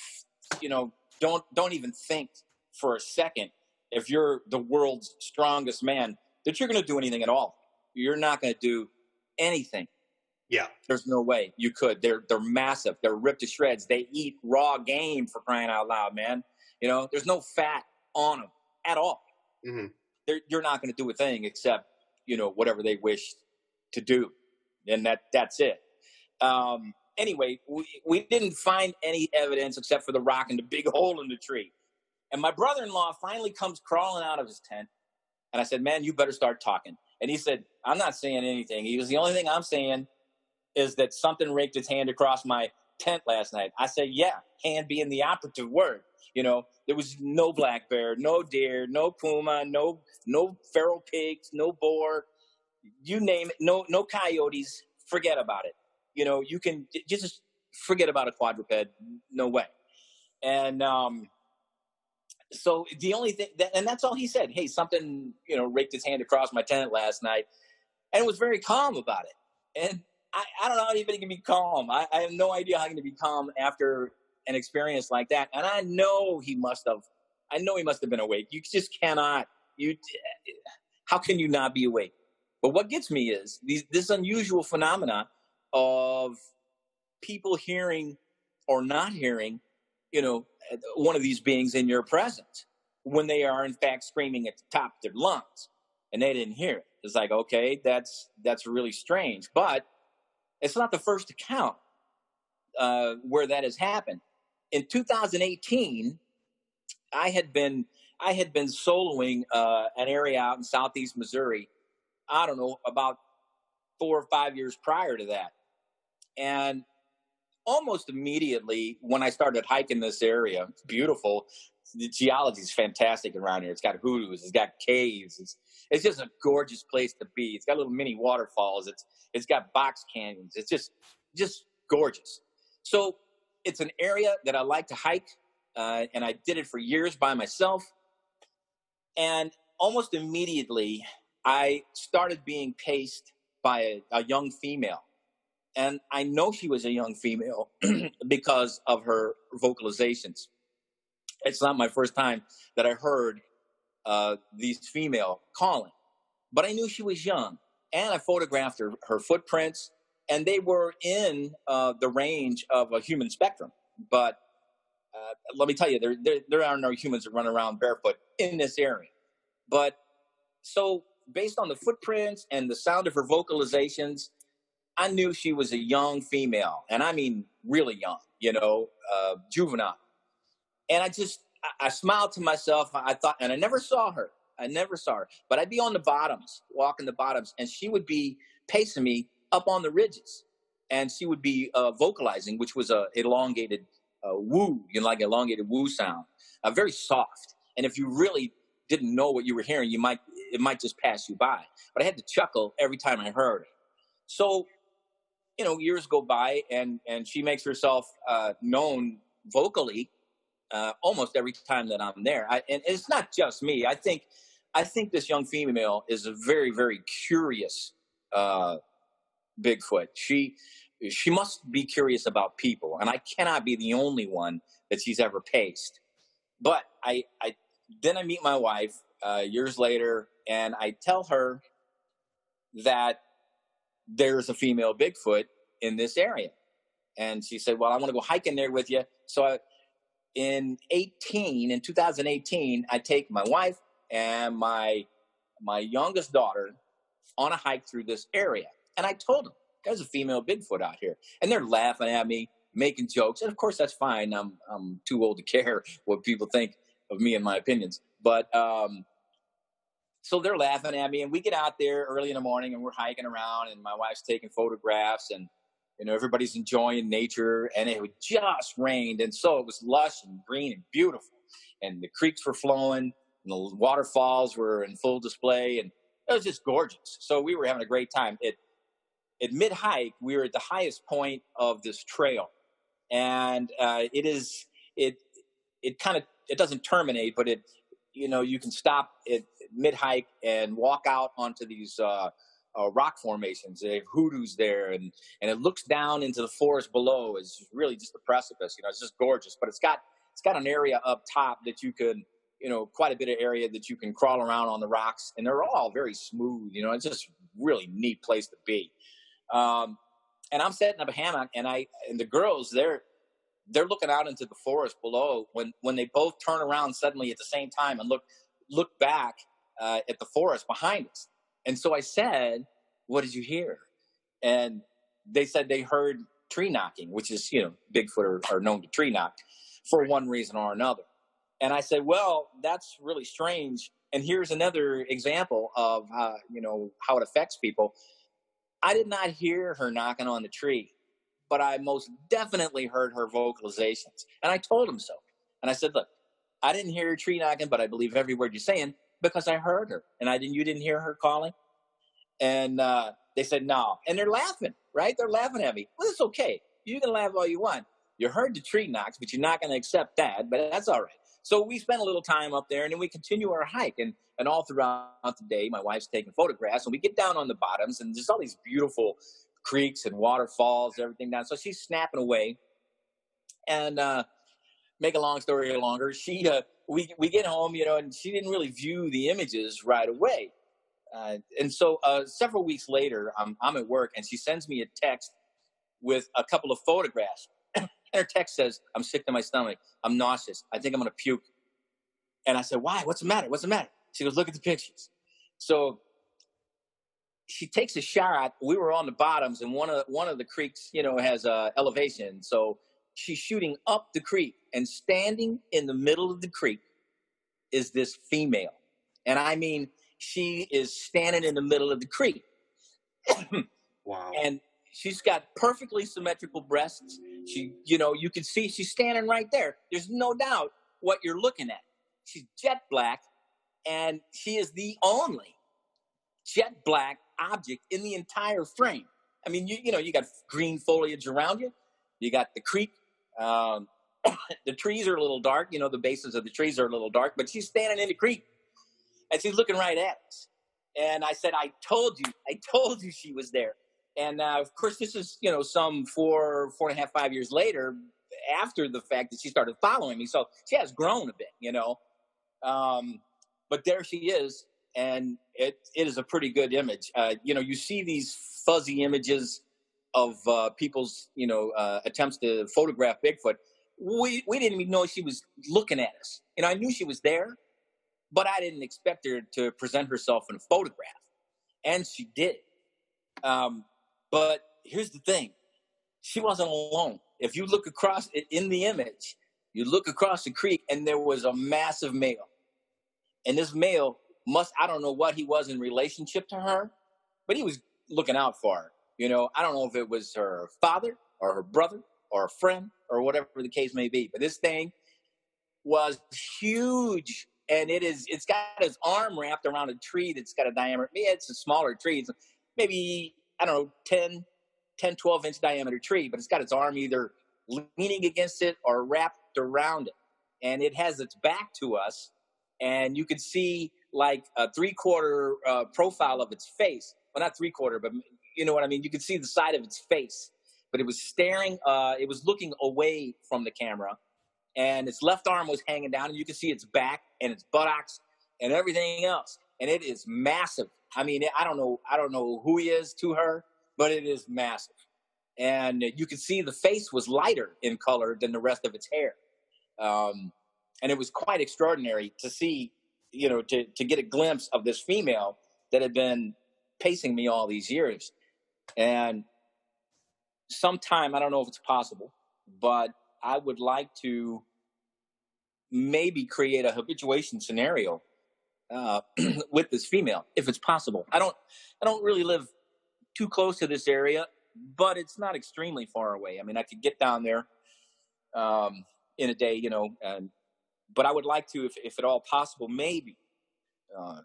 even think for a second, if you're the world's strongest man, that you're going to do anything at all. You're not going to do anything. Yeah. There's no way you could. They're massive. They're ripped to shreds. They eat raw game, for crying out loud, man. There's no fat on them at all. Mm-hmm. You're not going to do a thing except, whatever they wish to do. And that's it. Anyway, we didn't find any evidence except for the rock and the big hole in the tree. And my brother-in-law finally comes crawling out of his tent. And I said, man, you better start talking. And he said, I'm not saying anything. He was, the only thing I'm saying is that something raked its hand across my tent last night. I said, yeah, hand being the operative word. There was no black bear, no deer, no puma, no feral pigs, no boar, you name it, no coyotes. Forget about it. You can just forget about a quadruped. No way. And so the only thing, and that's all he said. Hey, something, raked his hand across my tent last night, and was very calm about it. And I don't know how anybody can be calm. I have no idea how he can be calm after an experience like that. And I know he must have been awake. You just cannot. How can you not be awake? But what gets me is this unusual phenomena of people hearing or not hearing, one of these beings in your presence when they are in fact screaming at the top of their lungs, and they didn't hear it. It's like, okay, that's really strange, but it's not the first account where that has happened. In 2018, I had been soloing an area out in southeast Missouri. I don't know, about 4 or 5 years prior to that, and almost immediately when I started hiking this area, it's beautiful. The geology is fantastic around here. It's got hoodoos, it's got caves. It's just a gorgeous place to be. It's got little mini waterfalls. It's got box canyons. It's just gorgeous. So it's an area that I like to hike, and I did it for years by myself. And almost immediately, I started being paced by a young female. And I know she was a young female because of her vocalizations. It's not my first time that I heard these female calling, but I knew she was young, and I photographed her footprints, and they were in the range of a human spectrum. But let me tell you, there are no humans that run around barefoot in this area. But so based on the footprints and the sound of her vocalizations, I knew she was a young female, and I mean really young, juvenile. And I smiled to myself. I thought, and I never saw her, but I'd be on the bottoms, walking the bottoms, and she would be pacing me up on the ridges, and she would be vocalizing, which was a elongated woo, like elongated woo sound, very soft. And if you really didn't know what you were hearing, it might just pass you by. But I had to chuckle every time I heard it. So, years go by, and she makes herself known vocally almost every time that I'm there. And it's not just me. I think this young female is a very, very curious Bigfoot. She must be curious about people, and I cannot be the only one that she's ever paced. But then I meet my wife years later, and I tell her that there's a female Bigfoot in this area. And she said, well, I want to go hiking there with you. So in 2018, I take my wife and my youngest daughter on a hike through this area. And I told them, there's a female Bigfoot out here. And they're laughing at me, making jokes. And of course, that's fine. I'm too old to care what people think of me and my opinions. But so they're laughing at me, and we get out there early in the morning, and we're hiking around, and my wife's taking photographs, and everybody's enjoying nature, and it just rained, and so it was lush and green and beautiful, and the creeks were flowing, and the waterfalls were in full display, and it was just gorgeous. So we were having a great time. At mid hike, we were at the highest point of this trail, and it kind of, it doesn't terminate, but you can stop at mid hike and walk out onto these rock formations. They have hoodoos there, and it looks down into the forest below. It's really just a precipice. It's just gorgeous. But it's got an area up top that you could, quite a bit of area that you can crawl around on the rocks, and they're all very smooth. It's just really neat place to be. And I'm setting up a hammock, and the girls, they're looking out into the forest below when they both turn around suddenly at the same time and look back at the forest behind us. And so I said, "What did you hear?" And they said they heard tree knocking, which is, Bigfoot are known to tree knock for one reason or another. And I said, "Well, that's really strange. And here's another example of how it affects people. I did not hear her knocking on the tree, but I most definitely heard her vocalizations." And I told him so. And I said, "Look, I didn't hear her tree knocking, but I believe every word you're saying because I heard her. And you didn't hear her calling?" And they said, "No." And they're laughing, right? They're laughing at me. Well, it's okay. You can laugh all you want. You heard the tree knocks, but you're not going to accept that, but that's all right. So we spent a little time up there, and then we continue our hike. And all throughout the day, my wife's taking photographs, and we get down on the bottoms, and there's all these beautiful creeks and waterfalls, everything down. So she's snapping away. And make a long story longer, we get home, and she didn't really view the images right away. And so several weeks later, I'm at work, and she sends me a text with a couple of photographs. And her text says, "I'm sick to my stomach. I'm nauseous. I think I'm going to puke." And I said, "Why? What's the matter? What's the matter?" She goes, "Look at the pictures." So she takes a shot. We were on the bottoms, and one of the creeks, has elevation. So she's shooting up the creek, and standing in the middle of the creek is this female. And I mean, she is standing in the middle of the creek. Wow. And she's got perfectly symmetrical breasts. You can see she's standing right there. There's no doubt what you're looking at. She's jet black, and she is the only jet black object in the entire frame. I mean, you got green foliage around you. You got the creek. The trees are a little dark. The bases of the trees are a little dark, but she's standing in the creek, and she's looking right at us. And I said, I told you she was there. And of course, this is, some 4.5, 5 years later, after the fact that she started following me. So she has grown a bit, but there she is. And it is a pretty good image. You see these fuzzy images of people's, attempts to photograph Bigfoot. We didn't even know she was looking at us. I knew she was there, but I didn't expect her to present herself in a photograph. And she did. But here's the thing. She wasn't alone. If you look across in the image, you look across the creek, and there was a massive male. And this male I don't know what he was in relationship to her, but he was looking out for her. I don't know if it was her father or her brother or a friend or whatever the case may be. But this thing was huge. And it's got his arm wrapped around a tree that's got a diameter. Maybe it's a smaller tree. It's maybe, I don't know, 10, 12-inch diameter tree. But it's got its arm either leaning against it or wrapped around it. And it has its back to us. And you could see like a 3/4 profile of its face. Well, not 3/4, but you know what I mean? You could see the side of its face. But it was staring, it was looking away from the camera. And its left arm was hanging down, and you could see its back and its buttocks and everything else. And it is massive. I mean, I don't know who he is to her, but it is massive. And you could see the face was lighter in color than the rest of its hair. And it was quite extraordinary to see, to get a glimpse of this female that had been pacing me all these years. And sometime, I don't know if it's possible, but I would like to maybe create a habituation scenario with this female, if it's possible. I don't really live too close to this area, but it's not extremely far away. I mean, I could get down there in a day, but I would like to, if at all possible, maybe uh,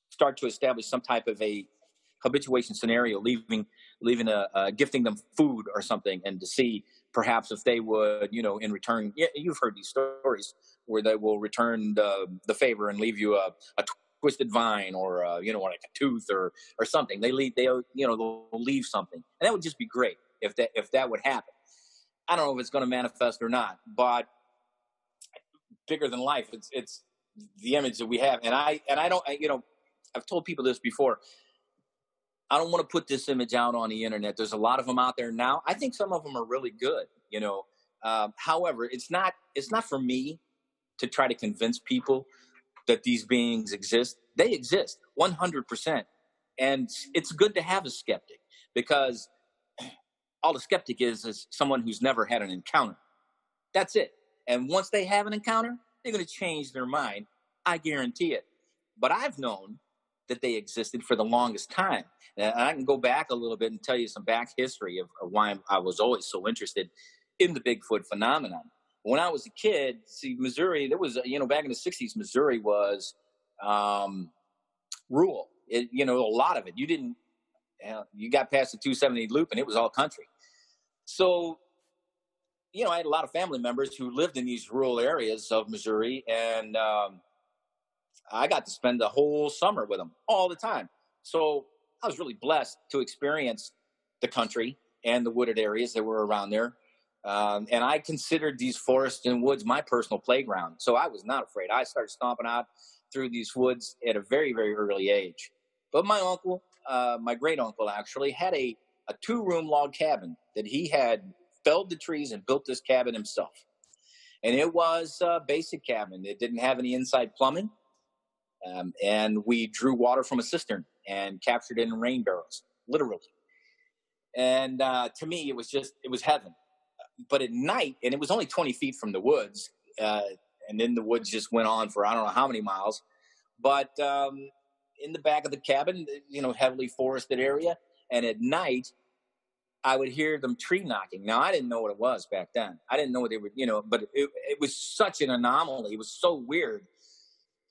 start to establish some type of a habituation scenario, gifting them food or something, and to see perhaps if they would, in return. Yeah, you've heard these stories where they will return the favor and leave you a twisted vine or like a tooth or something. They'll leave something, and that would just be great if that would happen. I don't know if it's going to manifest or not, but bigger than life. It's the image that we have, and I don't. I've told people this before. I don't want to put this image out on the internet. There's a lot of them out there now. I think some of them are really good. However, it's not for me to try to convince people that these beings exist. They exist 100%, and it's good to have a skeptic, because all the skeptic is someone who's never had an encounter. That's it. And once they have an encounter, they're going to change their mind. I guarantee it. But I've known that they existed for the longest time. And I can go back a little bit and tell you some back history of why I was always so interested in the Bigfoot phenomenon. When I was a kid, Missouri, there was, back in the 60s, Missouri was rural. A lot of it. You got past the 270 loop and it was all country. So, I had a lot of family members who lived in these rural areas of Missouri, and I got to spend the whole summer with them all the time. So I was really blessed to experience the country and the wooded areas that were around there. And I considered these forests and woods my personal playground. So I was not afraid. I started stomping out through these woods at a very, very early age. But my uncle, my great uncle actually, had a 2-room log cabin that he had felled the trees and built this cabin himself. And it was a basic cabin. It didn't have any inside plumbing. And we drew water from a cistern and captured it in rain barrels, literally. And to me, it was heaven. But at night, and it was only 20 feet from the woods, and then the woods just went on for I don't know how many miles. But in the back of the cabin, heavily forested area, and at night, I would hear them tree knocking. Now, I didn't know what it was back then. I didn't know what they were, but it was such an anomaly. It was so weird.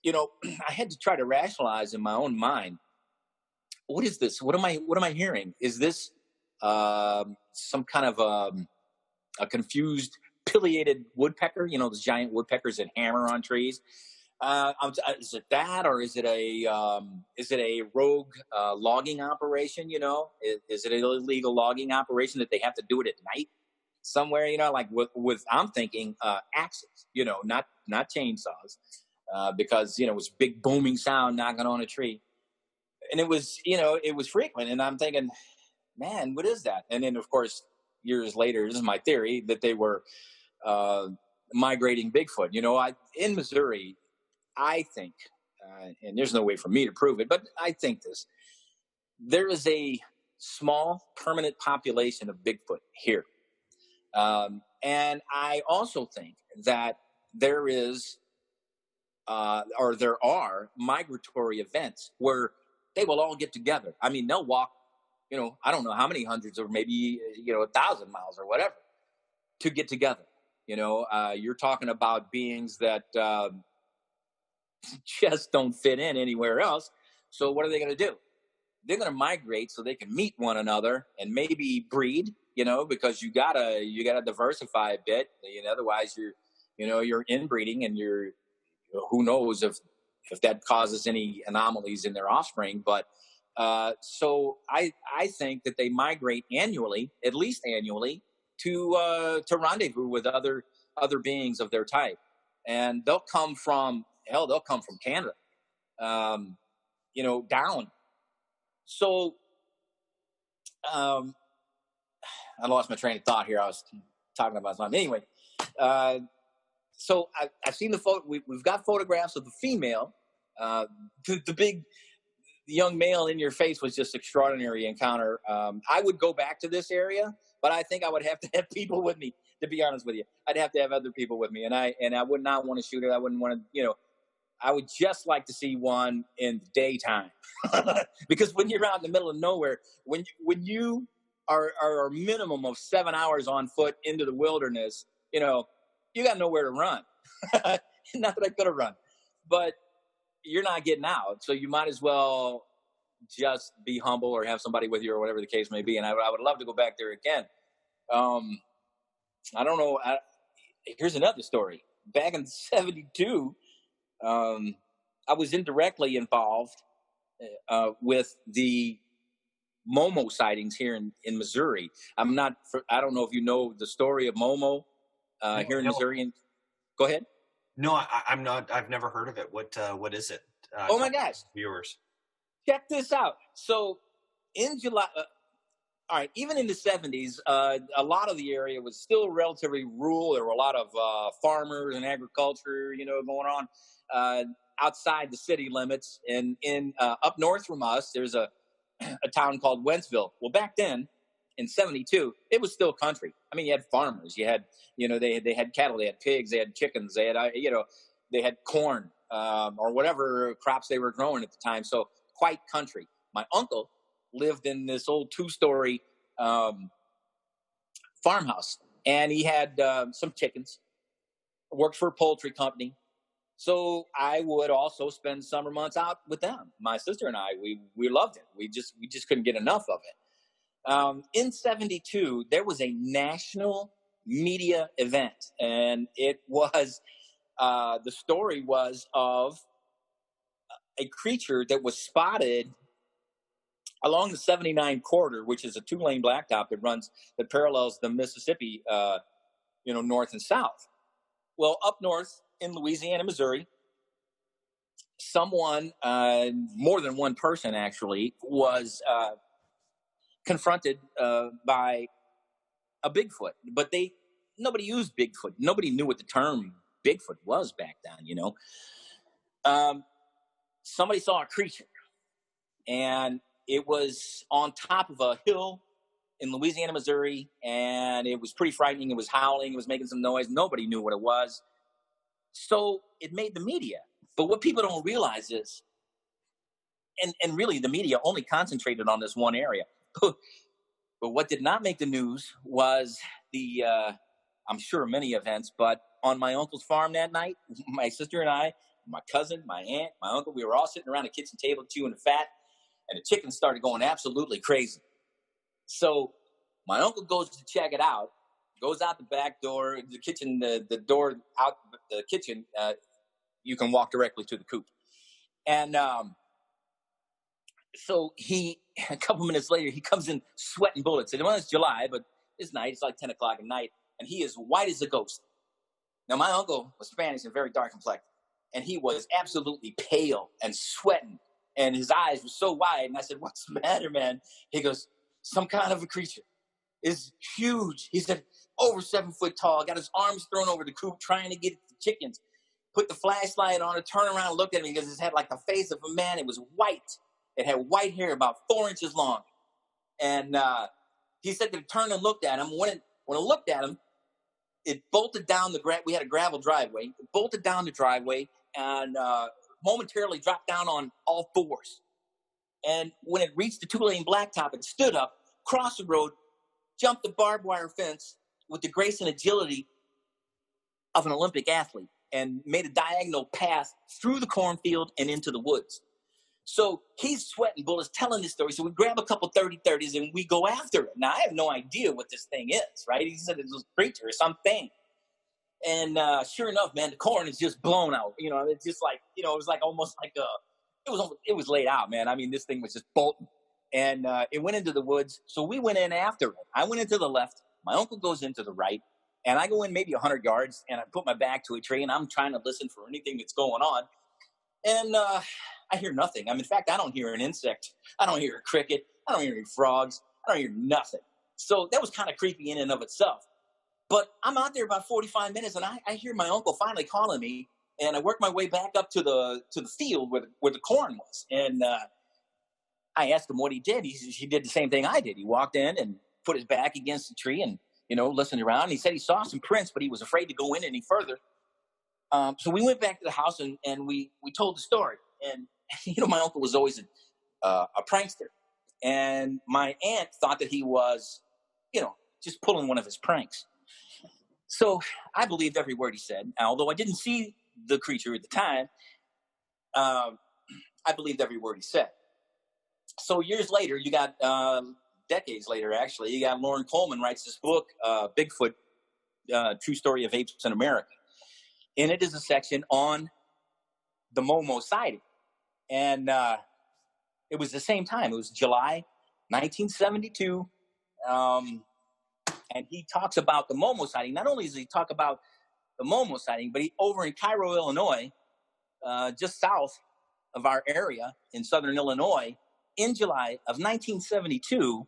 I had to try to rationalize in my own mind, what is this? What am I hearing? Is this some kind of a confused pileated woodpecker? Those giant woodpeckers that hammer on trees. Is it that, or is it a rogue logging operation? Is it an illegal logging operation that they have to do it at night somewhere? Like with I'm thinking axes. Not chainsaws. Because it was big booming sound knocking on a tree, and it was frequent. And I'm thinking, man, what is that? And then of course, years later, this is my theory, that they were migrating Bigfoot. In Missouri, I think, and there's no way for me to prove it, but I think there is a small permanent population of Bigfoot here, and I also think that there are migratory events where they will all get together. I mean, they'll walk, I don't know how many hundreds or maybe, 1,000 miles or whatever to get together. You're talking about beings that just don't fit in anywhere else. So what are they going to do? They're going to migrate so they can meet one another and maybe breed, because you gotta diversify a bit. Otherwise you're inbreeding, and who knows if that causes any anomalies in their offspring. But so I think that they migrate annually, at least annually, to rendezvous with other beings of their type, and they'll come from Canada, down. So I lost my train of thought here. I was talking about something. Anyway. So I've seen the photo. We've got photographs of the female. The big young male in your face was just extraordinary encounter. I would go back to this area, but I think I would have to have people with me. To be honest with you, I'd have to have other people with me, and I would not want to shoot it. I wouldn't want to, I would just like to see one in the daytime, because when you're out in the middle of nowhere, when you are a minimum of 7 hours on foot into the wilderness, you got nowhere to run. Not that I could have run, but you're not getting out, so you might as well just be humble or have somebody with you or whatever the case may be. And I would love to go back there again. I don't know. Here's another story. Back in '72. I was indirectly involved with the Momo sightings here in Missouri. I don't know if you know the story of Momo here in Missouri. Go ahead. No, I'm not. I've never heard of it. What is it? Oh my gosh, viewers, check this out. So in July, all right, even in the '70s, a lot of the area was still relatively rural. There were a lot of farmers and agriculture, going on outside the city limits. And in up north from us, there's a town called Wentzville. Well, back then in '72, it was still country. I mean, you had farmers. You had, they had cattle, they had pigs, they had chickens, they had, they had corn or whatever crops they were growing at the time. So quite country. My uncle lived in this old 2-story farmhouse, and he had some chickens, worked for a poultry company. So I would also spend summer months out with them. My sister and I, we loved it. We just couldn't get enough of it. In '72, there was a national media event, and it was, the story was of a creature that was spotted along the 79 corridor, which is a 2-lane blacktop that parallels the Mississippi, north and south. Well, up north in Louisiana, Missouri, someone, more than one person actually, was confronted by a Bigfoot. But nobody used Bigfoot. Nobody knew what the term Bigfoot was back then, Somebody saw a creature, and it was on top of a hill in Louisiana, Missouri, and it was pretty frightening. It was howling. It was making some noise. Nobody knew what it was. So it made the media. But what people don't realize is, and really the media only concentrated on this one area. But what did not make the news was I'm sure many events, but on my uncle's farm that night, my sister and I, my cousin, my aunt, my uncle, we were all sitting around the kitchen table chewing the fat, and the chickens started going absolutely crazy. So my uncle goes to check it out, goes out the back door, the kitchen, the door out the kitchen, you can walk directly to the coop. And so a couple minutes later, he comes in sweating bullets. And it's July, but it's night. It's like 10 o'clock at night. And he is white as a ghost. Now, my uncle was Spanish and very dark complected. And he was absolutely pale and sweating. And his eyes were so wide. And I said, "What's the matter, man?" He goes, "Some kind of a creature. It's huge." He said, "Over 7 foot tall, got his arms thrown over the coop trying to get at the chickens. Put the flashlight on it, turn around and look at me because it had like the face of a man. It was white. It had white hair about 4 inches long." And he said that he turned and looked at him. When I looked at him, it bolted down we had a gravel driveway. It bolted down the driveway and momentarily dropped down on all fours. And when it reached the 2-lane blacktop, it stood up, crossed the road, jumped the barbed wire fence with the grace and agility of an Olympic athlete, and made a diagonal path through the cornfield and into the woods. So he's sweating bullets, telling this story. So we grab a couple 30-30s and we go after it. Now, I have no idea what this thing is, right? He said it's a creature or something. And sure enough, man, the corn is just blown out. It's just like, it was like almost like it was laid out, man. I mean, this thing was just bolting. And it went into the woods. So we went in after it. I went into the left. My uncle goes into the right. And I go in maybe 100 yards, and I put my back to a tree, and I'm trying to listen for anything that's going on. And I hear nothing. In fact, I don't hear an insect. I don't hear a cricket. I don't hear any frogs. I don't hear nothing. So that was kind of creepy in and of itself. But I'm out there about 45 minutes, and I hear my uncle finally calling me, and I work my way back up to the field where the corn was. And I asked him what he did. He did the same thing I did. He walked in and put his back against the tree and listened around. He said he saw some prints, but he was afraid to go in any further. So we went back to the house and we told the story. And, my uncle was always a prankster. And my aunt thought that he was, just pulling one of his pranks. So I believed every word he said. Although I didn't see the creature at the time, I believed every word he said. So years later, you got, decades later, actually, you got Lauren Coleman writes this book, Bigfoot, True Story of Apes in America. And it is a section on the Momo sighting. And it was the same time. It was July 1972. And he talks about the Momo sighting. Not only does he talk about the Momo sighting, but over in Cairo, Illinois, just south of our area in southern Illinois, in July of 1972,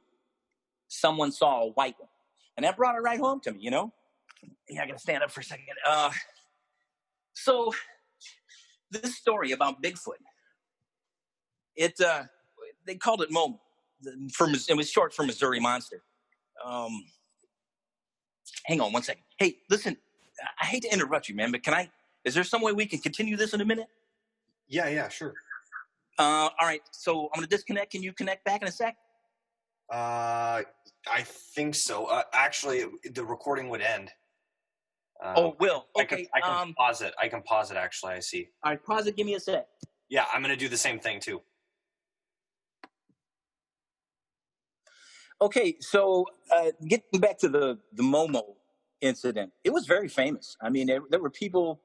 someone saw a white one. And that brought it right home to me, Yeah, I got to stand up for a second. So this story about Bigfoot, they called it Momo. It was short for Missouri Monster. Hang on one second. Hey, listen, I hate to interrupt you, man, but is there some way we can continue this in a minute? Yeah, sure. All right, so I'm going to disconnect. Can you connect back in a sec? I think so. Actually, the recording would end. It will. Okay. I can pause it. I can pause it, actually, I see. All right, pause it. Give me a sec. Yeah, I'm going to do the same thing, too. Okay, so getting back to the Momo incident, it was very famous. I mean, there were people...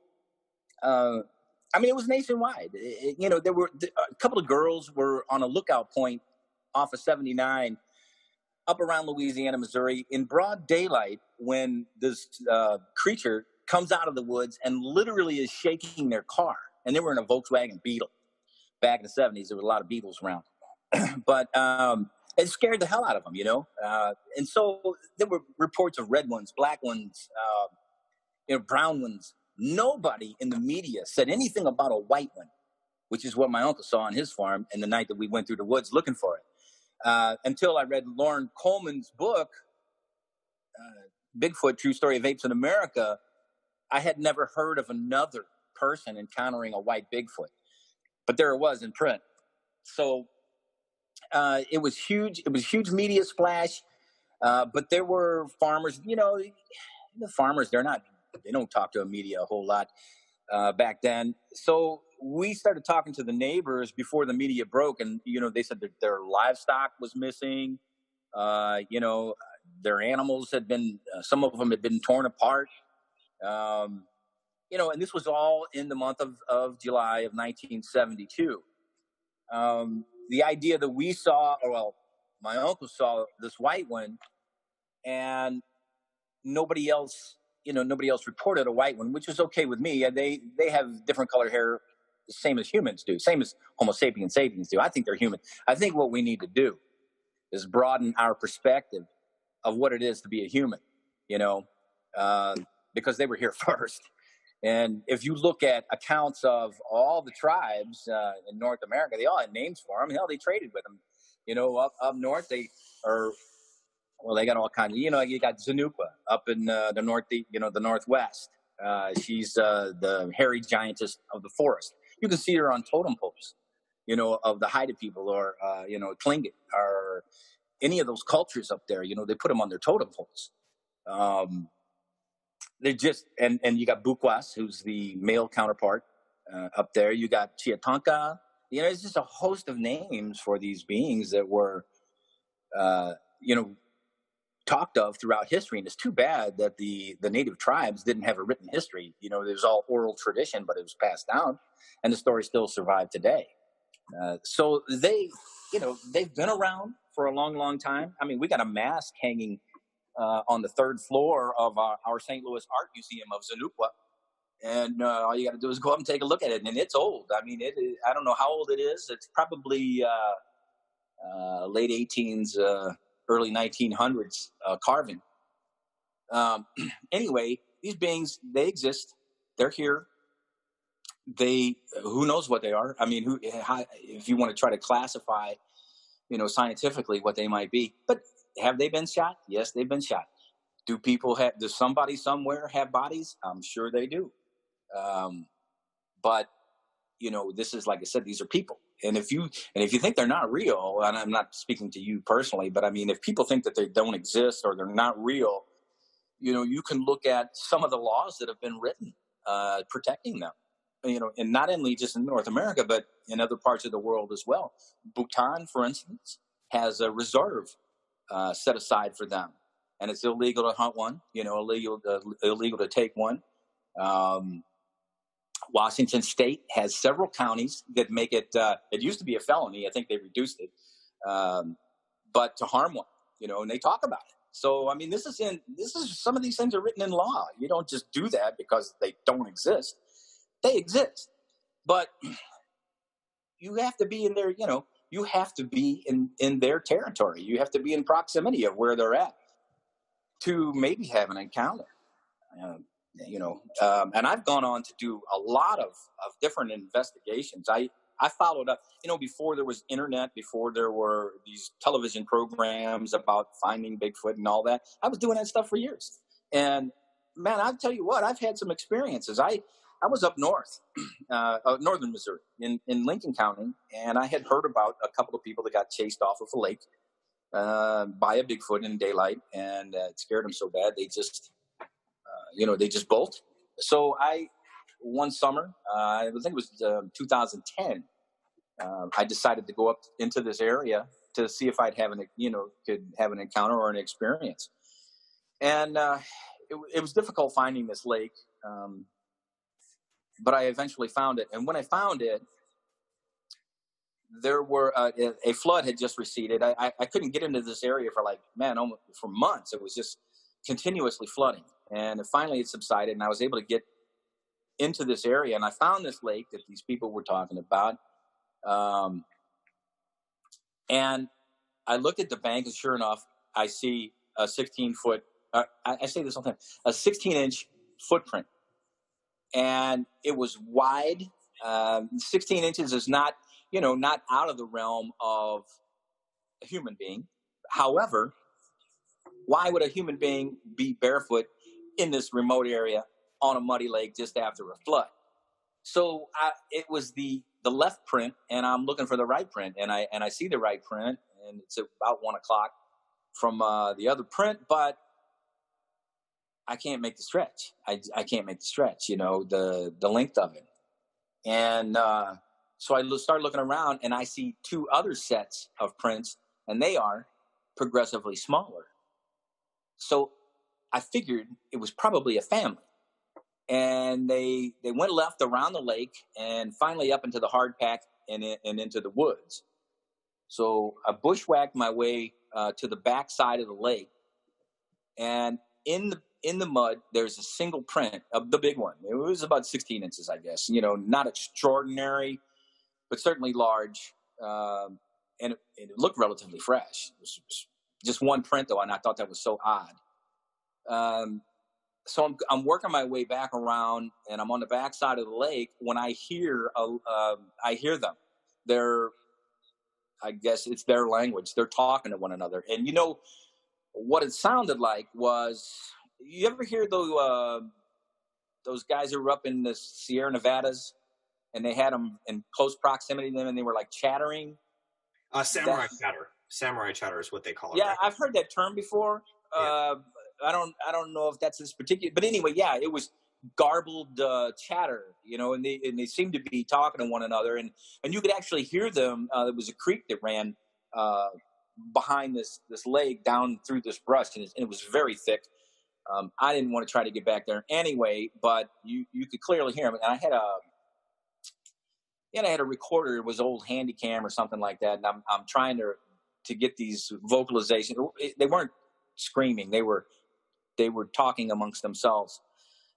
it was nationwide. There were a couple of girls were on a lookout point off of 79 up around Louisiana, Missouri, in broad daylight when this creature comes out of the woods and literally is shaking their car. And they were in a Volkswagen Beetle. Back in the 70s, there were a lot of Beetles around. But it scared the hell out of them, And so there were reports of red ones, black ones, brown ones. Nobody in the media said anything about a white one, which is what my uncle saw on his farm in the night that we went through the woods looking for it. Until I read Lauren Coleman's book, Bigfoot, True Story of Apes in America, I had never heard of another person encountering a white Bigfoot. But there it was in print. So it was huge. It was a huge media splash. But there were farmers, the farmers, they don't talk to the media a whole lot back then. So we started talking to the neighbors before the media broke, and they said that their livestock was missing. Their animals had been, some of them had been torn apart. And this was all in the month of July of 1972. The idea that we saw, my uncle saw this white one, and nobody else reported a white one, which was okay with me. They have different colored hair, the same as humans do, same as Homo sapiens sapiens do. I think they're human. I think what we need to do is broaden our perspective of what it is to be a human, because they were here first. And if you look at accounts of all the tribes in North America, they all had names for them. Hell, they traded with them. Up north, they got all kinds of, you got Zanuqua up in the Northwest. She's the hairy giantess of the forest. You can see her on totem poles, of the Haida people or, Tlingit or any of those cultures up there. They put them on their totem poles. They're just, and you got Bukwas, who's the male counterpart up there. You got Chiatanka. It's just a host of names for these beings that were, talked of throughout history. And it's too bad that the native tribes didn't have a written history. It was all oral tradition, but it was passed down, and the stories still survive today. So they've been around for a long, long time. I mean, we got a mask hanging on the third floor of our St. Louis Art Museum of Zanuqua. And all you got to do is go up and take a look at it. And it's old. I mean, I don't know how old it is. It's probably late 18s, early 1900s carving. Anyway, these beings, they exist. They're here. Who knows what they are? I mean, if you want to try to classify, scientifically what they might be. But have they been shot? Yes, they've been shot. Does somebody somewhere have bodies? I'm sure they do. But this is, like I said, these are people. And if you think they're not real, and I'm not speaking to you personally, but I mean, if people think that they don't exist or they're not real, you can look at some of the laws that have been written protecting them. And not only just in North America, but in other parts of the world as well. Bhutan, for instance, has a reserve set aside for them, and it's illegal to hunt one. Illegal to take one. Washington State has several counties that make it. It used to be a felony. I think they reduced it, but to harm one, and they talk about it. So, I mean, this is some of these things are written in law. You don't just do that because they don't exist. They exist, but you have to be in their. You have to be in their territory. You have to be in proximity of where they're at to maybe have an encounter. And I've gone on to do a lot of different investigations. I followed up, before there was internet, before there were these television programs about finding Bigfoot and all that. I was doing that stuff for years. And man, I'll tell you what, I've had some experiences. I was up north, northern Missouri, in Lincoln County, and I had heard about a couple of people that got chased off of a lake by a Bigfoot in daylight, and it scared them so bad they just bolt. So one summer, I think it was 2010, I decided to go up into this area to see if I'd could have an encounter or an experience. And it was difficult finding this lake, but I eventually found it. And when I found it, there were a flood had just receded. I couldn't get into this area for months. It was just continuously flooding. And finally it subsided, and I was able to get into this area, and I found this lake that these people were talking about. And I looked at the bank, and sure enough, I see a 16-foot, I say this all the time, a 16-inch footprint. And it was wide. 16 inches is not out of the realm of a human being. However, why would a human being be barefoot in this remote area on a muddy lake just after a flood? So it was the left print, and I'm looking for the right print, and I see the right print, and it's about 1 o'clock from the other print, but I can't make the stretch. I can't make the stretch, the length of it. And so I start looking around, and I see two other sets of prints, and they are progressively smaller. So I figured it was probably a family. And they went left around the lake and finally up into the hard pack and into the woods. So I bushwhacked my way to the back side of the lake. And in the mud, there's a single print of the big one. It was about 16 inches, I guess. Not extraordinary, but certainly large. And it looked relatively fresh. It was just one print, though, and I thought that was so odd. So I'm working my way back around, and I'm on the back side of the lake when I hear them. I guess it's their language. They're talking to one another, and what it sounded like was, you ever hear those guys who were up in the Sierra Nevadas, and they had them in close proximity to them, and they were like chattering. Samurai chatter. Samurai chatter is what they call it. Yeah, right? I've heard that term before. Yeah. I don't know if that's this particular, but anyway, yeah, it was garbled chatter, and they seemed to be talking to one another, and you could actually hear them. There was a creek that ran behind this lake down through this brush, and it was very thick. I didn't want to try to get back there anyway, but you could clearly hear them. And I had a recorder. It was old Handycam or something like that, and I'm trying to get these vocalizations. They weren't screaming. They were talking amongst themselves,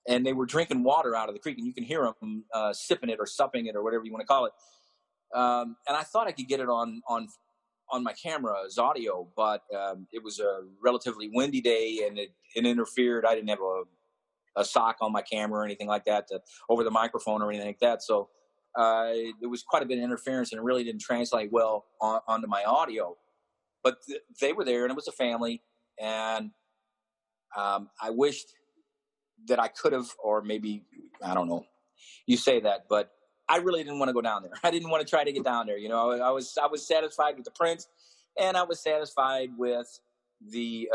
and they were drinking water out of the creek, and you can hear them sipping it or supping it or whatever you want to call it. And I thought I could get it on my camera as audio, but it was a relatively windy day, and it interfered. I didn't have a sock on my camera or anything like that over the microphone or anything like that. So there was quite a bit of interference, and it really didn't translate well onto my audio. But they were there, and it was a family, and I wished that I could have, or maybe, I don't know, you say that, but I really didn't want to go down there. I didn't want to try to get down there. I was satisfied with the prints, and I was satisfied with the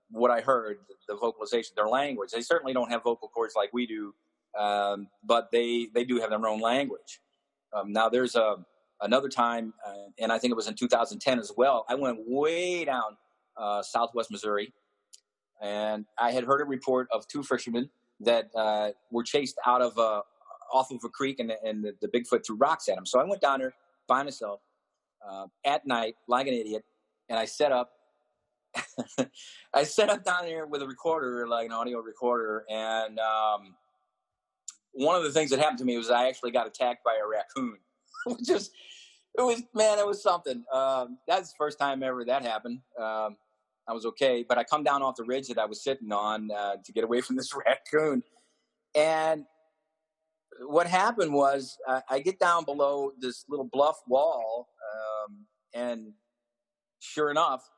what I heard, the vocalization, their language. They certainly don't have vocal cords like we do, but they do have their own language. Now there's another time, and I think it was in 2010 as well. I went way down southwest Missouri, and I had heard a report of two fishermen that were chased out of off of a creek, and the Bigfoot threw rocks at them. So I went down there by myself at night, like an idiot, and I set up. I set up down there with a recorder, like an audio recorder, and one of the things that happened to me was I actually got attacked by a raccoon. It was something. That's the first time ever that happened. I was okay, but I come down off the ridge that I was sitting on to get away from this raccoon. And what happened was I get down below this little bluff wall, and sure enough,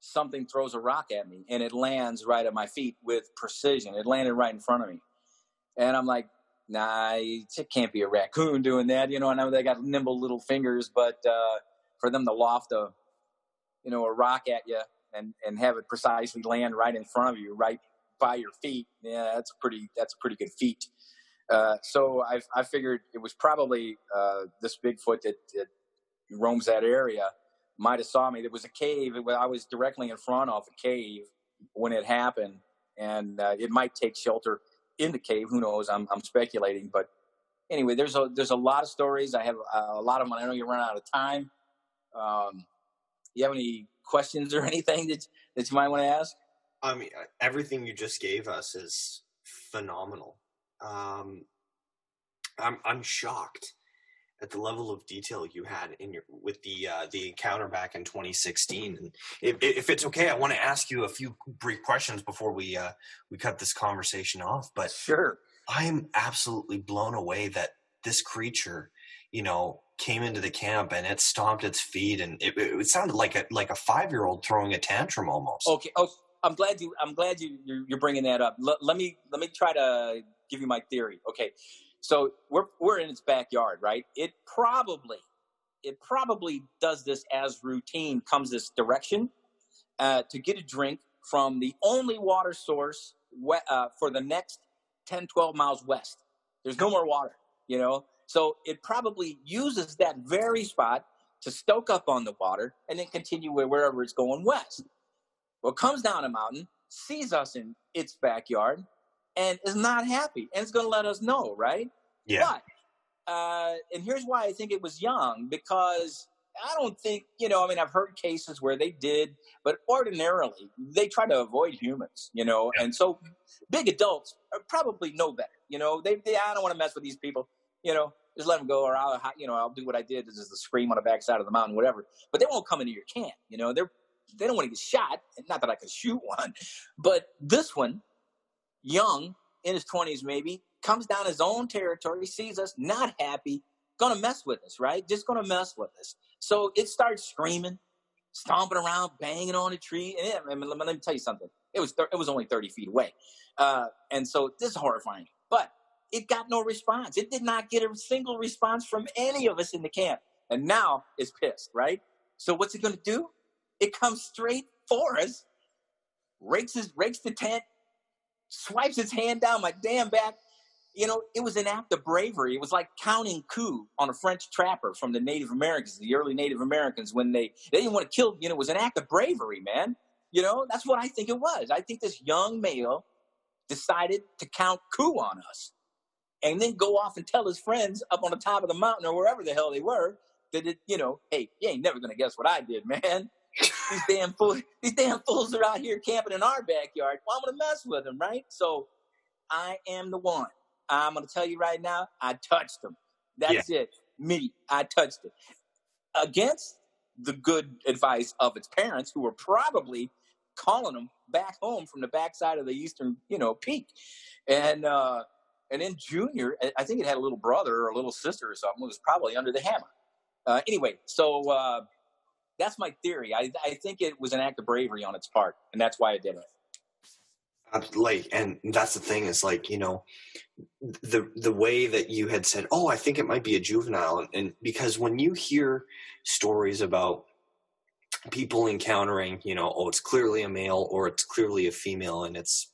something throws a rock at me, and it lands right at my feet with precision. It landed right in front of me. And I'm like, nah, it can't be a raccoon doing that. I know they got nimble little fingers, but for them to loft a rock at you and have it precisely land right in front of you, right by your feet, yeah, that's a pretty good feat. So I figured it was probably this Bigfoot that roams that area might have saw me. There was a cave. I was directly in front of a cave when it happened, and it might take shelter in the cave. Who knows? I'm speculating, but anyway, there's a lot of stories. I have a lot of them. I know you run out of time. You have any questions or anything that you might want to ask? I mean, everything you just gave us is phenomenal. I'm shocked at the level of detail you had with the encounter back in 2016. And if it's okay, I want to ask you a few brief questions before we cut this conversation off. But sure, I'm absolutely blown away that this creature, came into the camp and it stomped its feet, and it sounded like a 5-year-old throwing a tantrum almost. Okay. Oh, I'm glad you're bringing that up. Let me try to give you my theory. Okay. So we're in its backyard, right? It probably does this as routine, comes this direction to get a drink from the only water source for the next 10, 12 miles west. There's no more water, So it probably uses that very spot to stoke up on the water and then continue wherever it's going west. Well, it comes down a mountain, sees us in its backyard, and is not happy, and it's going to let us know, right? Yeah. But, and here's why I think it was young, because I don't think, I've heard cases where they did, but ordinarily they try to avoid humans, yeah. And so big adults probably know better, I don't want to mess with these people, just let them go, or I'll do what I did, just scream on the backside of the mountain, whatever. But they won't come into your camp, they don't want to get shot. Not that I could shoot one, but this one, young, in his 20s maybe, comes down his own territory, sees us, not happy, gonna mess with us, right? Just gonna mess with us. So it starts screaming, stomping around, banging on a tree. And let me tell you something. It was only 30 feet away. And so this is horrifying. But it got no response. It did not get a single response from any of us in the camp. And now it's pissed, right? So what's it gonna do? It comes straight for us, rakes the tent, swipes its hand down my damn back. It was an act of bravery. It was like counting coup on a French trapper from the Native Americans, the early Native Americans, when they didn't want to kill, it was an act of bravery, man. That's what I think it was. I think this young male decided to count coup on us and then go off and tell his friends up on the top of the mountain or wherever the hell they were that, hey, you ain't never going to guess what I did, man. These damn fools are out here camping in our backyard. Well, I'm going to mess with them, right? So I am the one. I'm going to tell you right now, I touched them. That's it. Me. I touched it. Against the good advice of its parents, who were probably calling them back home from the backside of the eastern, peak. And then Junior, I think it had a little brother or a little sister or something, was probably under the hammer. Anyway, so that's my theory. I think it was an act of bravery on its part, and that's why I did it. Like, and that's the thing is like, the way that you had said, oh, I think it might be a juvenile. And because when you hear stories about people encountering, oh, it's clearly a male or it's clearly a female, and it's,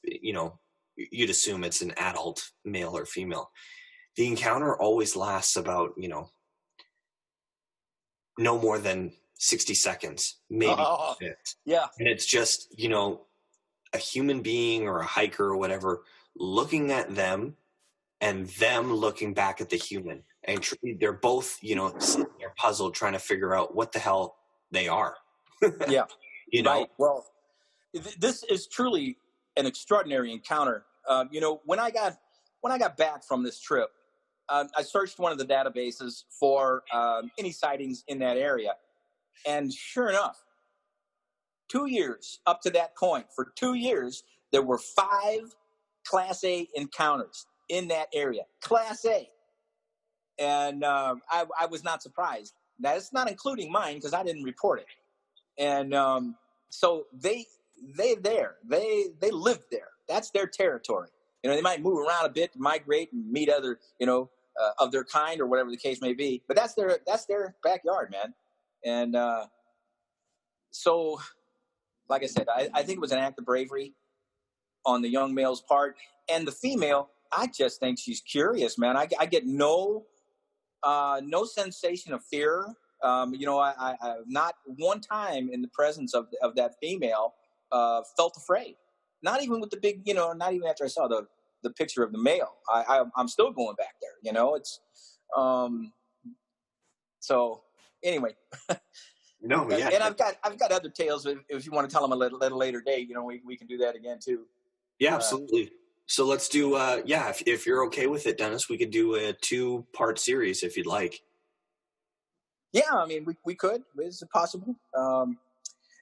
you'd assume it's an adult male or female. The encounter always lasts about, no more than 60 seconds, maybe. Yeah. And it's just, a human being or a hiker or whatever looking at them and them looking back at the human. And they're both, sitting there puzzled trying to figure out what the hell they are. Yeah. Right. Well, this is truly an extraordinary encounter. When I got back from this trip, I searched one of the databases for any sightings in that area. And sure enough, 2 years up to that point, for 2 years, there were 5 Class A encounters in that area. Class A. And I was not surprised. That's not including mine because I didn't report it. And so they live there. That's their territory. They might move around a bit, migrate, and meet other, of their kind or whatever the case may be. But that's their backyard, man. And so, like I said, I think it was an act of bravery on the young male's part. And the female, I just think she's curious, man. I get no sensation of fear. I not one time in the presence of that female felt afraid. Not even with the big, not even after I saw the picture of the male. I'm still going back there. It's so anyway. No, yeah. And I've got other tales. If you want to tell them a little later date, we can do that again too. Yeah, absolutely. So let's do, if you're okay with it, Dennis, we could do a 2-part series if you'd like. Yeah, I mean, we could. Is it possible?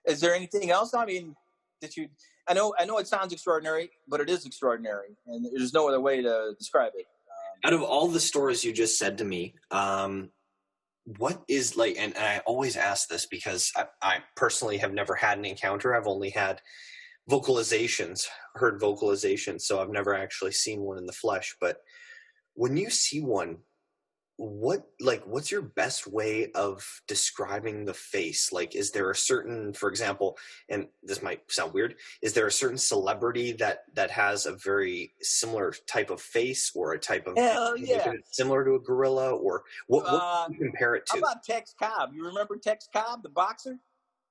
Is there anything else? I mean, I know it sounds extraordinary, but it is extraordinary, and there's no other way to describe it. Out of all the stories you just said to me, what is like, and I always ask this because I personally have never had an encounter. I've only had heard vocalizations, so I've never actually seen one in the flesh. But when you see one, what's your best way of describing the face? Like, is there a certain, for example, and this might sound weird, is there a certain celebrity that has a very similar type of face or a type of similar to a gorilla, or what do you compare it to? How about Tex Cobb? You remember Tex Cobb, the boxer?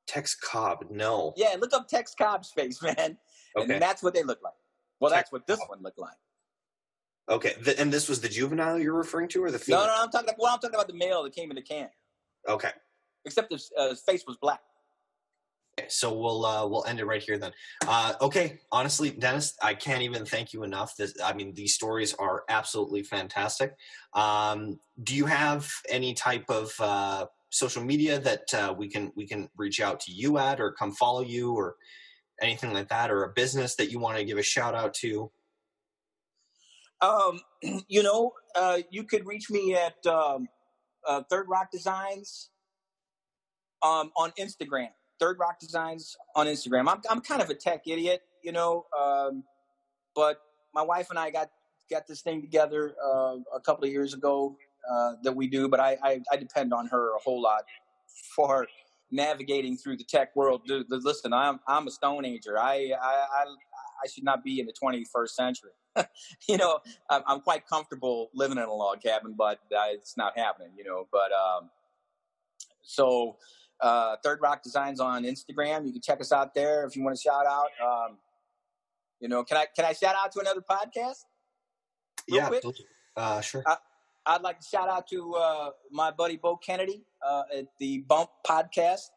Tex Cobb, no. Yeah, look up Tex Cobb's face, man. Okay. And that's what they look like. Well, that's what this one looked like. Okay, and this was the juvenile you're referring to, or the female? No, I'm talking about the male that came in the can. Okay. Except his face was black. Okay, so we'll end it right here then. Okay, honestly, Dennis, I can't even thank you enough. These stories are absolutely fantastic. Do you have any type of social media that we can reach out to you at, or come follow you, or anything like that, or a business that you want to give a shout out to? You could reach me at Third Rock Designs on Instagram. Third Rock Designs on Instagram. I'm kind of a tech idiot, but my wife and I got this thing together a couple of years ago that we do. But I depend on her a whole lot for navigating through the tech world. Dude, listen, I'm a Stone Ager. I should not be in the 21st century. I'm quite comfortable living in a log cabin, but it's not happening, But so Third Rock Designs on Instagram. You can check us out there if you want to shout out. Can I shout out to another podcast? Real quick? Sure. I'd like to shout out to my buddy Bo Kennedy at the Bump Podcast,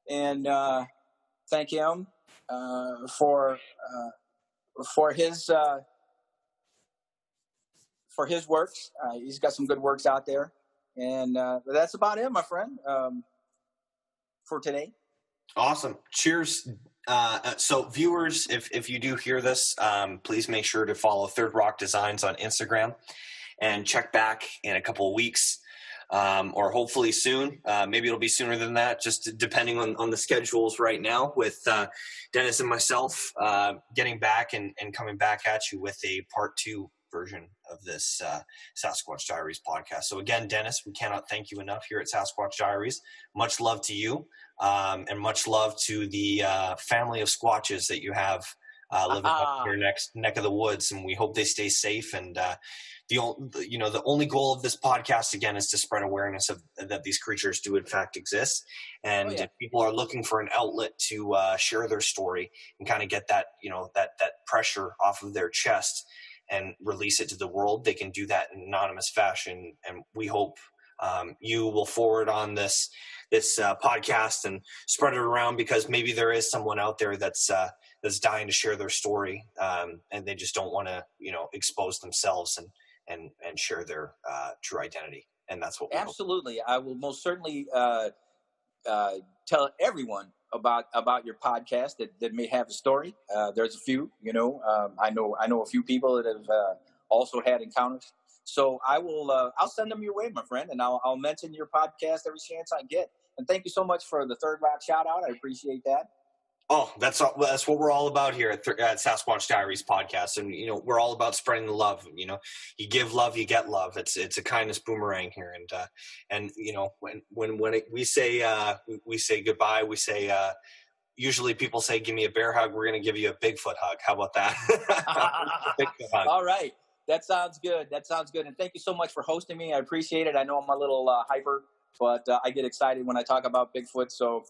and thank him for his works. He's got some good works out there, and that's about it, my friend, for today. Awesome. Cheers. So viewers, if you do hear this, please make sure to follow Third Rock Designs on Instagram and check back in a couple of weeks. or hopefully soon. Maybe it'll be sooner than that, just depending on the schedules right now with Dennis and myself getting back and coming back at you with a part 2 version of this Sasquatch Diaries podcast. So again, Dennis, we cannot thank you enough here at Sasquatch Diaries. Much love to you, and much love to the family of Squatches that you have living up in your next neck of the woods, and we hope they stay safe. And the only goal of this podcast again is to spread awareness of that these creatures do in fact exist, and if people are looking for an outlet to share their story and kind of get that that pressure off of their chest and release it to the world, they can do that in anonymous fashion. And we hope you will forward on this podcast and spread it around, because maybe there is someone out there that's dying to share their story, and they just don't want to expose themselves and share their true identity. And that's what we absolutely hope. I will most certainly tell everyone about your podcast that may have a story. There's a few, I know a few people that have also had encounters. So I will, I'll send them your way, my friend, and I'll mention your podcast every chance I get. And thank you so much for the Third Rock shout out. I appreciate that. Oh, that's what we're all about here at Sasquatch Diaries podcast. And, we're all about spreading the love. You give love, you get love. It's a kindness boomerang here. And when we say goodbye, we say, usually people say, give me a bear hug. We're going to give you a Bigfoot hug. How about that? Bigfoot hug. All right. That sounds good. And thank you so much for hosting me. I appreciate it. I know I'm a little hyper, but I get excited when I talk about Bigfoot. So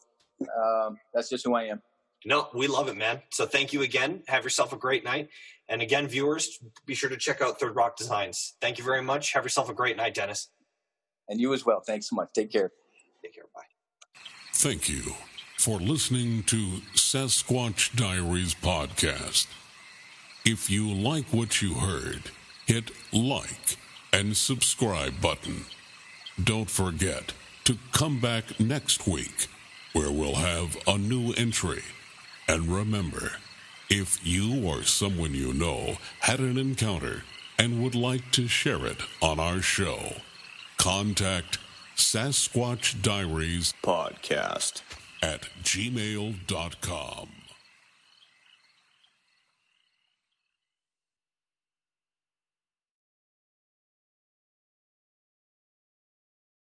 that's just who I am. No, we love it, man. So thank you again. Have yourself a great night. And again, viewers, be sure to check out Third Rock Designs. Thank you very much. Have yourself a great night, Dennis. And you as well. Thanks so much. Take care. Take care. Bye. Thank you for listening to Sasquatch Diaries podcast. If you like what you heard, hit like and subscribe button. Don't forget to come back next week, where we'll have a new entry. And remember, if you or someone you know had an encounter and would like to share it on our show, contact Sasquatch Diaries podcast at gmail.com.